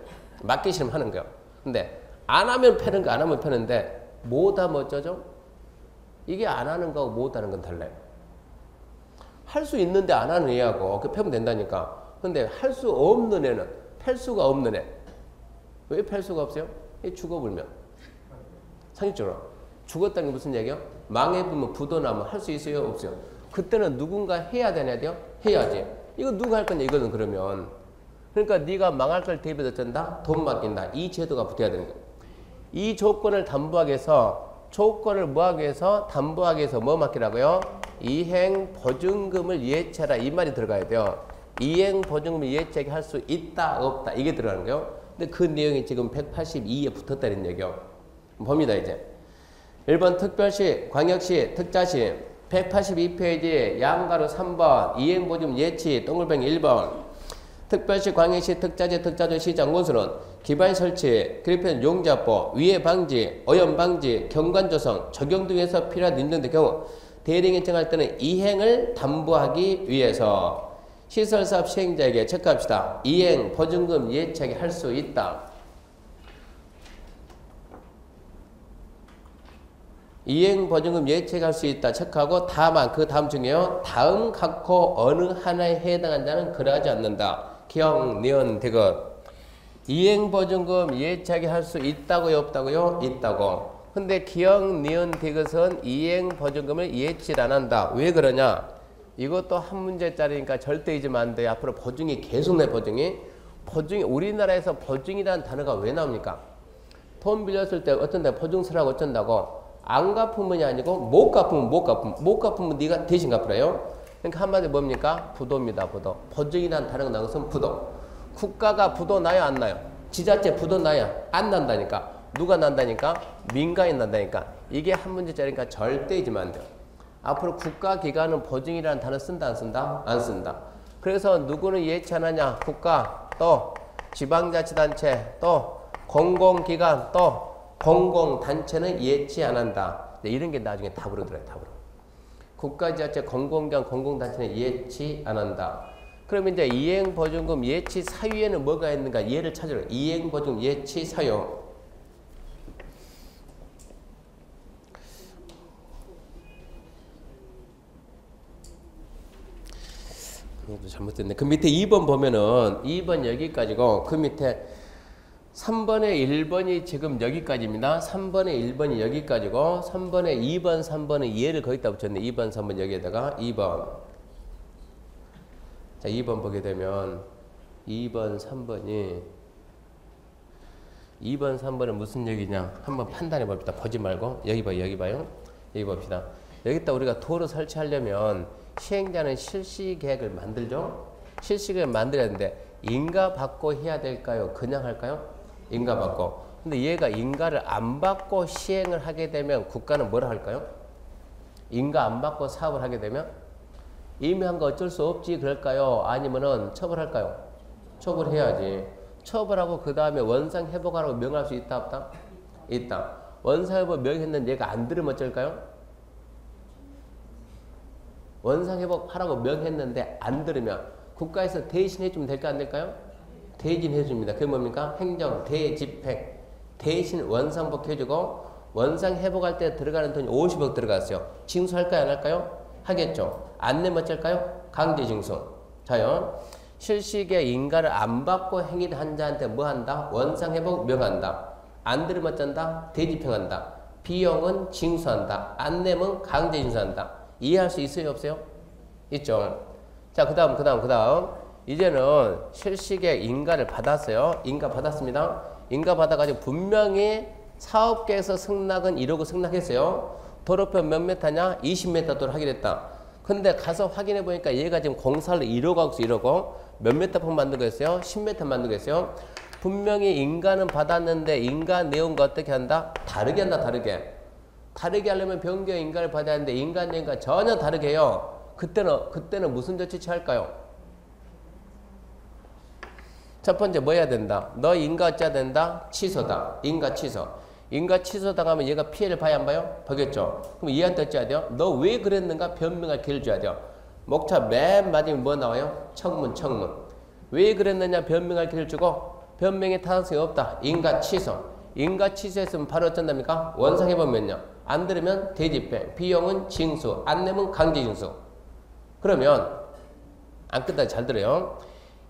맞기 싫으면 하는 거예요. 근데 안 하면 패는 거 안 하면 패는데 못 하면 어쩌죠? 이게 안 하는 거하고 못 하는 건 달라요. 할 수 있는데 안 하는 애하고 그 패면 된다니까. 근데 할 수 없는 애는 팰 수가 없는 애. 왜 팰 수가 없어요? 죽어불면. 상식적으로. 죽었다는 게 무슨 얘기예요? 망해보면 부도나면 할 수 있어요? 없어요? 그때는 누군가 해야 되냐 돼요? 해야지. 이거 누가 할 거냐 이거는 그러면. 그러니까 네가 망할 걸 대비해서 된다? 돈 맡긴다. 이 제도가 붙어야 되는 거예요. 이 조건을 담보하기 위해서 조건을 뭐하기 위해서 담보하기 위해서 뭐 맡기라고요? 이행 보증금을 예치하라 이 말이 들어가야 돼요. 이행 보증금을 예치할 수 있다 없다 이게 들어가는 거예요. 근데 그 내용이 지금 182에 붙었다는 얘기요. 봅니다 이제. 1번 특별시, 광역시, 특자시 182페이지 양가로 3번 이행 보증금 예치 동글뱅이 1번 특별시, 광역시, 특자지, 특자조, 시장, 군수는 기반 설치, 그리핀 용자법, 위해 방지, 오염 방지, 경관 조성, 적용 등에서 필요한 인정된 경우 대리인이 정할 때는 이행을 담보하기 위해서 시설사업 시행자에게 체크합시다. 이행 보증금 예치하게 할 수 있다. 이행 보증금 예치하게 할 수 있다. 체크하고 다만 그 다음 중에요. 다음 각호 어느 하나에 해당한 자는 그러하지 않는다. 경, 년, 대것. 이행 보증금 예치하게 할 수 있다고요? 없다고요? 있다고. 근데 기억, 니은, 디귿은 이행 보증금을 예치를 안 한다. 왜 그러냐? 이것도 한 문제짜리니까 절대 잊으면 안 돼요. 앞으로 보증이 계속 내 보증이. 우리나라에서 보증이라는 단어가 왜 나옵니까? 돈 빌렸을 때 어떤 데 보증 서라고 어쩐다고? 안 갚으면이 아니고 못 갚으면 못 갚으면. 못 갚으면 네가 대신 갚으래요. 그러니까 한마디 뭡니까? 부도입니다. 부도. 보증이라는 단어가 나온 것은 부도. 국가가 부도 나요? 안 나요? 지자체 부도 나요? 안 난다니까. 누가 난다니까? 민간이 난다니까. 이게 한 문제짜리니까 절대 잊으면 안 돼요. 앞으로 국가기관은 보증이라는 단어 쓴다 안 쓴다? 안 쓴다. 그래서 누구는 예치 안 하냐? 국가, 또 지방자치단체, 또 공공기관, 또 공공단체는 예치 안 한다. 이런 게 나중에 답으로 들어요. 답으로. 국가지자체, 공공기관, 공공단체는 예치 안 한다. 그러면 이제 이행보증금 예치 사유에는 뭐가 있는가? 예를 찾으라. 이행보증금 예치 사유. 이것도 잘못됐네. 그 밑에 2번 보면은 2번 여기까지고 그 밑에 3번에 1번이 지금 여기까지입니다. 3번에 1번이 여기까지고 3번에 2번, 3번은 예를 거기다 붙였네. 2번, 3번 여기에다가 2번. 자, 2번 보게 되면 2번, 3번이 2번, 3번은 무슨 얘기냐? 한번 판단해 봅시다. 보지 말고 여기 봐요. 여기 봐요. 여기 봅시다. 여기다 우리가 도로 설치하려면 시행자는 실시계획을 만들죠. 실시계획을 만들어야 되는데 인가 받고 해야 될까요? 그냥 할까요? 인가 받고. 근데 얘가 인가를 안 받고 시행을 하게 되면 국가는 뭐라 할까요? 인가 안 받고 사업을 하게 되면 이미 한 거 어쩔 수 없지 그럴까요? 아니면은 처벌할까요? 처벌해야지. 처벌하고 그 다음에 원상 회복하라고 명할 수 있다 없다? 있다. 원상 회복 명했는데 얘가 안 들으면 어쩔까요? 원상 회복하라고 명했는데 안 들으면 국가에서 대신 해주면 될까 안 될까요? 대신 해줍니다. 그게 뭡니까? 행정, 대집행. 대신 원상복 해주고 원상 회복할 때 들어가는 돈이 50억 들어갔어요. 징수할까요? 안 할까요? 하겠죠. 안 내면 어쩔까요? 강제징수. 자요. 실시계 인가를 안 받고 행위를 한 자한테 뭐 한다? 원상 회복 명한다. 안 들으면 어쩐다? 대집행한다. 비용은 징수한다. 안 내면 강제징수한다. 이해할 수 있어요? 없어요? 있죠. 자, 그 다음. 이제는 실시계 인가를 받았어요. 인가 받았습니다. 인가 받아가지고 분명히 사업계에서 승낙은 이러고 승낙했어요. 도로편 몇 메타냐? 20m 도로 하기로 했다. 근데 가서 확인해 보니까 얘가 지금 공사를 이러고 하고 이러고 몇 메타 폭 만들고 있어요? 10m 만들고 있어요. 분명히 인가는 받았는데 인가 내용과 어떻게 한다? 다르게 한다. 다르게 하려면 변경 인가를 받아야 하는데 인가 내용과 전혀 다르게 해요. 그때는 무슨 조치 취할까요? 첫 번째 뭐 해야 된다? 너 인가 어찌해야 된다? 취소다. 인가 취소. 인가 취소 당하면 얘가 피해를 봐야 안 봐요? 보겠죠. 그럼 얘한테 어찌해야 돼요? 너 왜 그랬는가 변명할 기회를 줘야 돼요. 목차 맨 마지막에 뭐 나와요? 청문. 왜 그랬느냐 변명할 기회를 주고 변명의 타당성이 없다. 인가 취소. 인가 취소했으면 바로 어쩐답니까? 원상 해보면요. 안 들으면 대집행. 비용은 징수. 안 내면 강제징수. 그러면 안 끝나게 잘 들어요.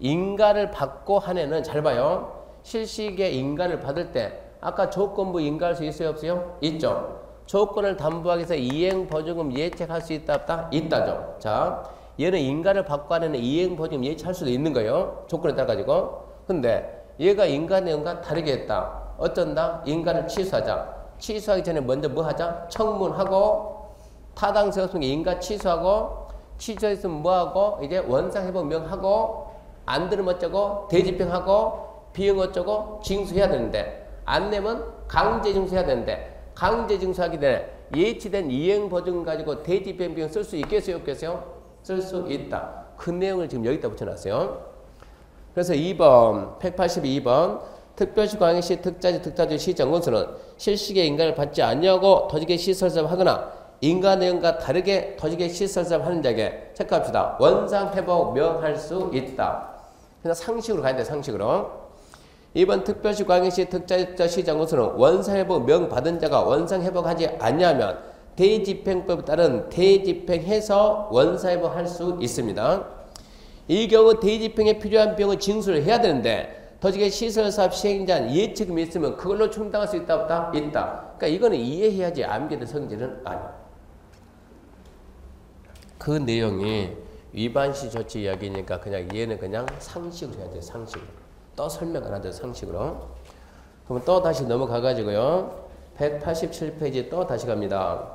인가를 받고 한 해는 잘 봐요. 실시계 인가를 받을 때 아까 조건부 인가할 수 있어요? 없어요? 있죠. 조건을 담보하기 위해서 이행보증금 예측할 수 있다 없다? 있다죠. 자, 얘는 인가를 받고 한 해는 이행보증금 예측할 수도 있는 거예요. 조건에 따라 가지고. 근데 얘가 인가 내용과 다르게 했다. 어쩐다? 인가를 취소하자. 취소하기 전에 먼저 뭐 하자? 청문하고 타당성 없으면 인가 취소하고 취소했으면 뭐하고 이제 원상회복 명하고 안 들으면 어쩌고 대집행하고 비용 어쩌고 징수해야 되는데 안 내면 강제 징수해야 되는데 강제 징수하기 전에 예치된 이행보증 가지고 대집행 비용 쓸 수 있겠어요 없겠어요? 쓸 수 있다. 그 내용을 지금 여기다 붙여놨어요. 그래서 2번 182번 특별시 광역시 특자지 특자주 시정공소는 실시계 인가를 받지 않냐고 도직의 시설사업하거나 인가 내용과 다르게 도직의 시설사업하는 자에게 체크합시다. 원상회복 명할 수 있다. 그냥 상식으로 가야 돼. 상식으로. 2번 특별시 광역시 특자지 시정공소는 원상회복 명 받은 자가 원상회복하지 않냐면 대집행법에 따른 대집행해서 원상회복할 수 있습니다. 이 경우 대집행에 필요한 비용은 징수를 해야 되는데 도직의 시설사업 시행자는 예치금이 있으면 그걸로 충당할 수 있다 없다? 있다. 그러니까 이거는 이해해야지 암기의 성질은 아니야. 그 내용이 위반시 조치 이야기니까 그냥 얘는 그냥 상식으로 해야 돼. 상식으로. 또 설명 안 하죠. 상식으로. 그럼 또 다시 넘어가 가지고요. 187페이지 또 다시 갑니다.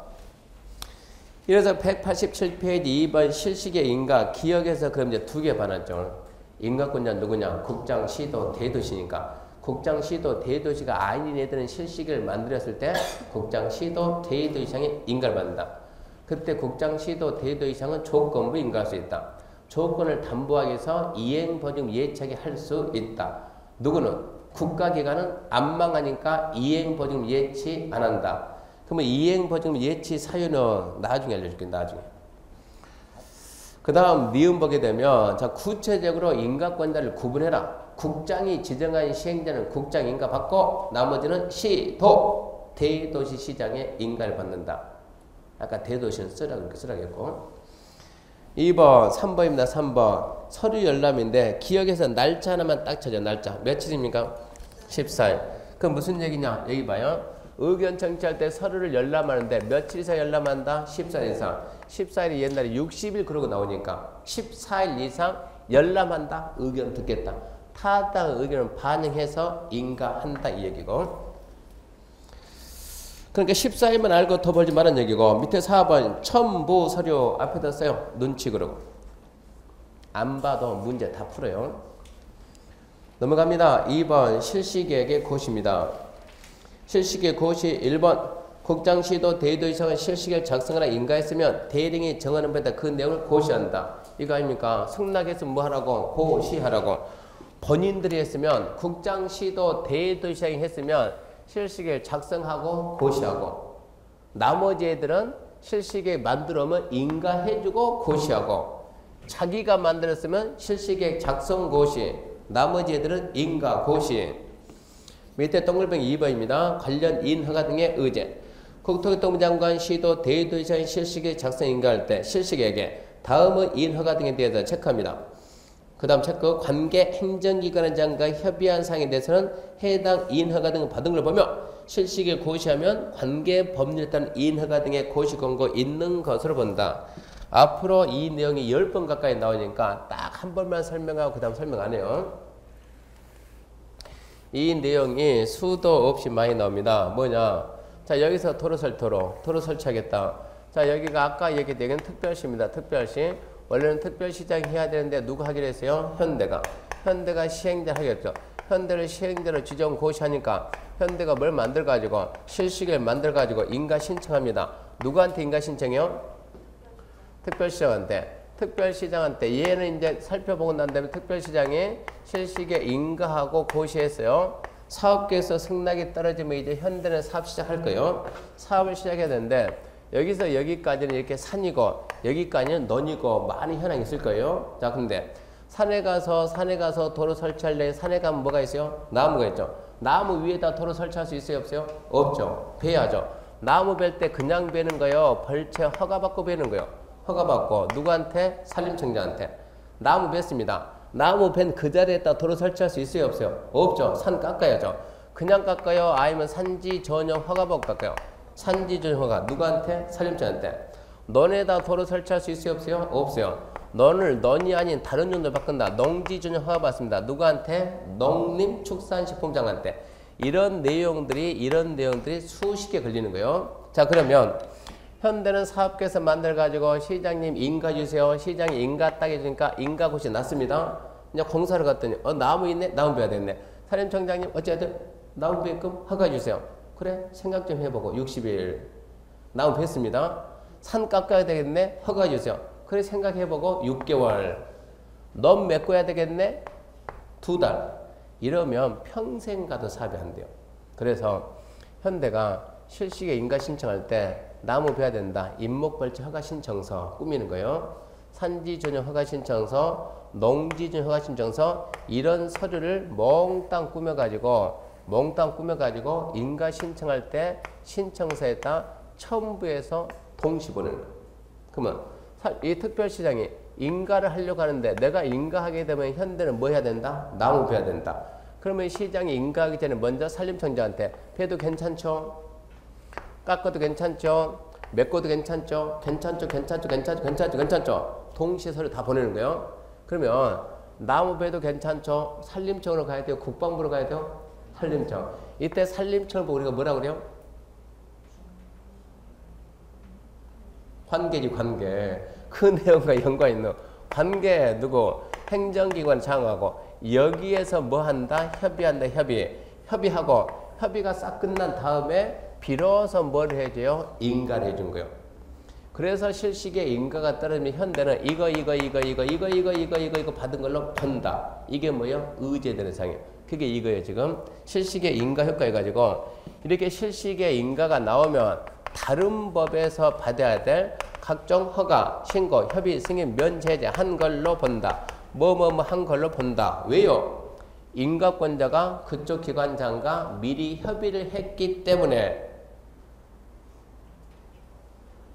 이래서 187페이지 2번 실시계 인가 기억에서 그럼 이제 두 개 반환점. 인가권자 누구냐? 국장, 시도, 대도시니까 국장, 시도, 대도시가 아닌 애들은 실시계를 만들었을 때 국장, 시도, 대도시장에 인가를 받는다. 그때 국장, 시도, 대도시장은 조건부 인가할 수 있다. 조건을 담보하기 위해서 이행보증 예치하게 할 수 있다. 누구는? 국가기관은 안 망하니까 이행보증 예치 안 한다. 그러면 이행보증 예치 사유는 나중에 알려줄게. 나중에. 그 다음 니은 보게 되면 자 구체적으로 인가권자를 구분해라. 국장이 지정한 시행자는 국장 인가 받고 나머지는 시도 대도시 시장에 인가를 받는다. 아까 대도시는 쓰라 그렇게 쓰라겠고. 2번 3번입니다. 3번 서류 열람인데 기억에서 날짜 하나만 딱 쳐줘. 날짜 며칠입니까? 14일. 그럼 무슨 얘기냐? 여기 봐요. 의견 청취할 때 서류를 열람하는데 며칠 이상 열람한다? 14일 이상. 14일이 옛날에 60일 그러고 나오니까 14일 이상 열람한다? 의견 듣겠다. 타당 의견을 반영해서 인가한다 이 얘기고. 그러니까 14일만 알고 더 벌지 말은 얘기고 밑에 4번 첨부 서류 앞에다 써요. 눈치 그러고. 안 봐도 문제 다 풀어요. 넘어갑니다. 2번 실시계획의 고시입니다. 실시계 고시 1번 국장시도 대도시장은 실시계를 작성하라 인가했으면 대령이 정하는 바에다 그 내용을 고시한다. 이거 아닙니까? 승낙했으면 뭐 하라고? 고시하라고. 본인들이 했으면 국장시도 대도시장이 했으면 실시계를 작성하고 고시하고 나머지 애들은 실시계 만들어오면 인가해주고 고시하고 자기가 만들었으면 실시계 작성 고시 나머지 애들은 인가 고시. 밑에 동글뱅이 2번입니다. 관련 인허가 등의 의제. 국토교통부 장관 시도 대도시장 실시계 작성 인가할 때 실시계에게 다음의 인허가 등에 대해서 체크합니다. 그 다음 체크 관계 행정기관의 장과 협의한 사항에 대해서는 해당 인허가 등을 받은 걸 보며 실시계 고시하면 관계 법률에 따른 인허가 등의 고시 권고 있는 것으로 본다. 앞으로 이 내용이 10번 가까이 나오니까 딱 한 번만 설명하고 그 다음 설명 안 해요. 이 내용이 수도 없이 많이 나옵니다. 뭐냐? 자, 여기서 도로 설치하겠다. 자, 여기가 아까 얘기된 특별시입니다. 특별시. 원래는 특별시장이 해야 되는데 누가 하기로 했어요? 현대가 시행자 하겠죠. 현대를 시행자로 지정 고시하니까 현대가 뭘 만들어가지고 실시계를 만들어가지고 인가 신청합니다. 누구한테 인가 신청해요? 특별시장한테 얘는 이제 살펴보고 난 다음에 특별시장이 실시계 인가하고 고시했어요. 사업계에서 승낙이 떨어지면 이제 현대는 사업 시작할 거예요. 사업을 시작해야 되는데 여기서 여기까지는 이렇게 산이고 여기까지는 논이고 많은 현황이 있을 거예요. 자, 근데 산에 가서 도로 설치할래? 산에 가면 뭐가 있어요? 나무가 있죠. 나무 위에다 도로 설치할 수 있어요? 없어요? 없죠. 베야죠. 나무 벨 때 그냥 베는 거요? 벌채 허가받고 베는 거요? 허가받고. 누구한테? 산림청장한테. 나무 뱄습니다. 나무 벤 그 자리에다 도로 설치할 수 있어요? 없어요? 없죠. 산 깎아야죠. 그냥 깎아요? 아니면 산지 전용 허가받고 깎아요? 산지 전용 허가. 누구한테? 산림청한테. 논에다 도로 설치할 수 있어요? 없어요? 없어요. 논이 아닌 다른 용도로 바꾼다. 농지 전용 허가 받습니다. 누구한테? 농림축산식품장한테. 이런 내용들이 수십 개 걸리는 거예요. 자, 그러면 현대는 사업계획서 만들어가지고 시장님 인가 주세요. 시장이 인가 딱 해주니까 인가 곳이 났습니다. 이제 공사를 갔더니 나무 있네? 나무 베야 됐네. 산림청장님 어쨌든 나무 베끔 허가 주세요. 그래 생각 좀 해보고 60일 나무 뱄습니다. 산 깎아야 되겠네? 허가 주세요. 그래 생각해보고 6개월 넌 메꿔야 되겠네? 2달. 이러면 평생 가도 사업이 안 돼요. 그래서 현대가 실시계 인가 신청할 때 나무 베야 된다. 임목벌지 허가 신청서 꾸미는 거예요. 산지 전용 허가 신청서, 농지 전용 허가 신청서 이런 서류를 몽땅 꾸며가지고 인가 신청할 때 신청서에다 첨부해서 동시 보내는 거예요. 그러면 이 특별시장이 인가를 하려고 하는데 내가 인가하게 되면 현대는 뭐 해야 된다? 나무 베야 된다. 그러면 시장이 인가하기 전에 먼저 산림청장한테 베도 괜찮죠? 깎아도 괜찮죠? 메꿔도 괜찮죠? 괜찮죠? 동시에 서류 다 보내는 거예요. 그러면 나무 베도 괜찮죠? 산림청으로 가야 돼요? 국방부로 가야 돼요? 산림청. 이때 산림청을 보고 우리가 뭐라고 그래요? 관계지 관계. 그 내용과 연관 있는 관계 누구? 행정기관 장하고 여기에서 뭐 한다? 협의한다. 협의하고 협의가 싹 끝난 다음에 비로소 뭘 해줘요? 인가를 해준 거예요. 그래서 실시계 인가가 떨어지면 현대는 이거 받은 걸로 번다. 이게 뭐예요? 의제되는 상이에요. 그게 이거예요. 지금 실시계 인가 효과 해가지고 이렇게 실시계 인가가 나오면 다른 법에서 받아야 될 각종 허가, 신고, 협의, 승인, 면제제 한 걸로 본다. 한 걸로 본다. 왜요? 인가권자가 그쪽 기관장과 미리 협의를 했기 때문에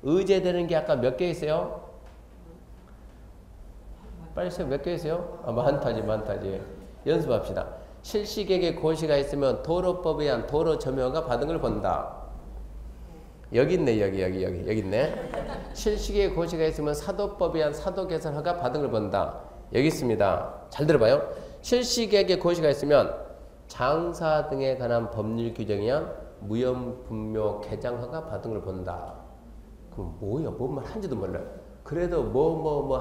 의제되는 게 아까 몇 개 있어요? 빨리 세 몇 개 있어요? 많다지. 연습합시다. 실시계획의 고시가 있으면 도로법에 의한 도로 점유허가 받은 걸 본다. 여기 있네, 여기 있네. 실시계획 고시가 있으면 사도법에 의한 사도 개설 허가 받은 걸 본다. 여기 있습니다. 잘 들어봐요. 실시계획의 고시가 있으면 장사 등에 관한 법률 규정에 의한 무형분묘 개장 허가 받은 걸 본다. 그럼 뭐야? 뭔 말 한지도 몰라요. 그래도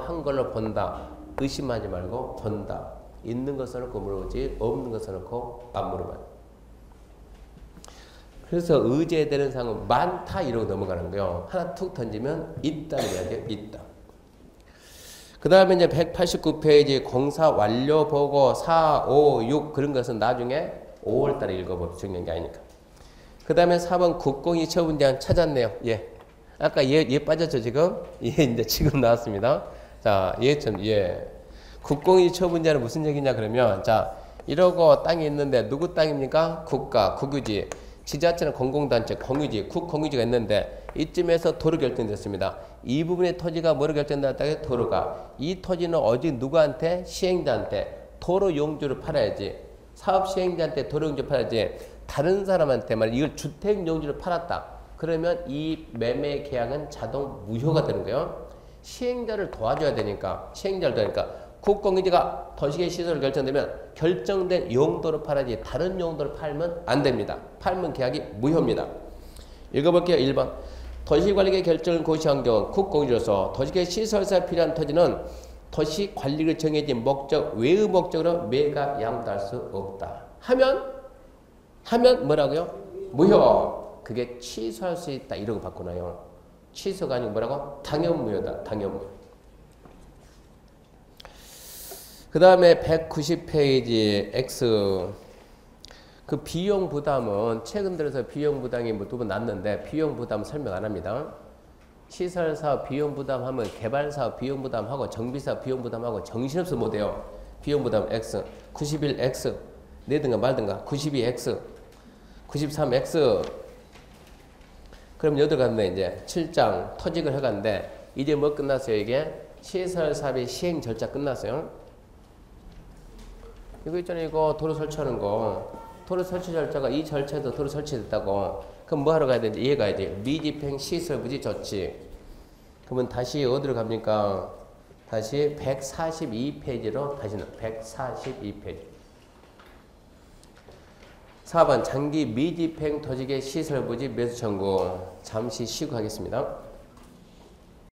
한 걸로 본다. 의심하지 말고 본다. 있는 거 써놓고 물어보지 없는 거 써놓고 안 물어봐요. 그래서 의제되는 사항은 많다 이러고 넘어가는 거예요. 하나 툭 던지면 있다 그래야죠. 있다. 그 다음에 이제 189페이지 공사 완료 보고 4, 5, 6 그런 것은 나중에 5월달에 읽어보면 중요한 게 아니니까. 그 다음에 4번 국공이 처분제한 찾았네요. 예. 아까 얘 빠졌죠 지금? 이제 지금 나왔습니다. 자, 국공이 처분제는 무슨 얘기냐 그러면 자 이러고 땅이 있는데 누구 땅입니까? 국가, 국유지. 지자체는 공공단체, 공유지, 국공유지가 있는데 이쯤에서 도로 결정됐습니다. 이 부분의 토지가 뭐로 결정됐다? 도로가. 이 토지는 어디 누구한테? 시행자한테 도로 용주를 팔아야지. 사업 시행자한테 도로 용주 팔아야지. 다른 사람한테 말이야. 이걸 주택 용주를 팔았다. 그러면 이 매매 계약은 자동 무효가 되는 거예요. 시행자를 도와줘야 되니까. 국공유지가 도시계 시설을 결정되면 결정된 용도로 팔아야지 다른 용도로 팔면 안 됩니다. 팔면 계약이 무효입니다. 읽어볼게요. 1번. 도시관리계 결정을 고시한 경우 국공유지로서 도시계 시설사에 필요한 토지는 도시관리를 정해진 목적 외의 목적으로 매각 양도할 수 없다. 하면 뭐라고요? 무효. 그게 취소할 수 있다. 이러고 바꾸나요. 취소가 아니고 뭐라고? 당연무효다. 당연무효. 그 다음에 190페이지 X. 그 비용 부담은 최근 들어서 비용 부담이 두 번 났는데 비용 부담 설명 안 합니다. 시설사업 비용 부담하면 개발사업 비용 부담하고 정비사업 비용 부담하고 정신없어 못해요. 비용 부담 X. 91X. 내든가 말든가. 92X. 93X. 그럼 여덟 갔네 이제 7장 토지를 해갔는데 이제 뭐 끝났어요 이게? 시설사업의 시행 절차 끝났어요. 이거 있잖아요. 이거 도로 설치하는 거. 도로 설치 절차가 이 절차에도 도로 설치됐다고. 그럼 뭐 하러 가야 되는지 이해 가야지. 미집행 시설부지 조치. 그러면 다시 어디로 갑니까? 다시 142페이지로 다시는 142페이지. 4번 장기 미집행 토지계 시설부지 매수 청구. 잠시 쉬고 하겠습니다.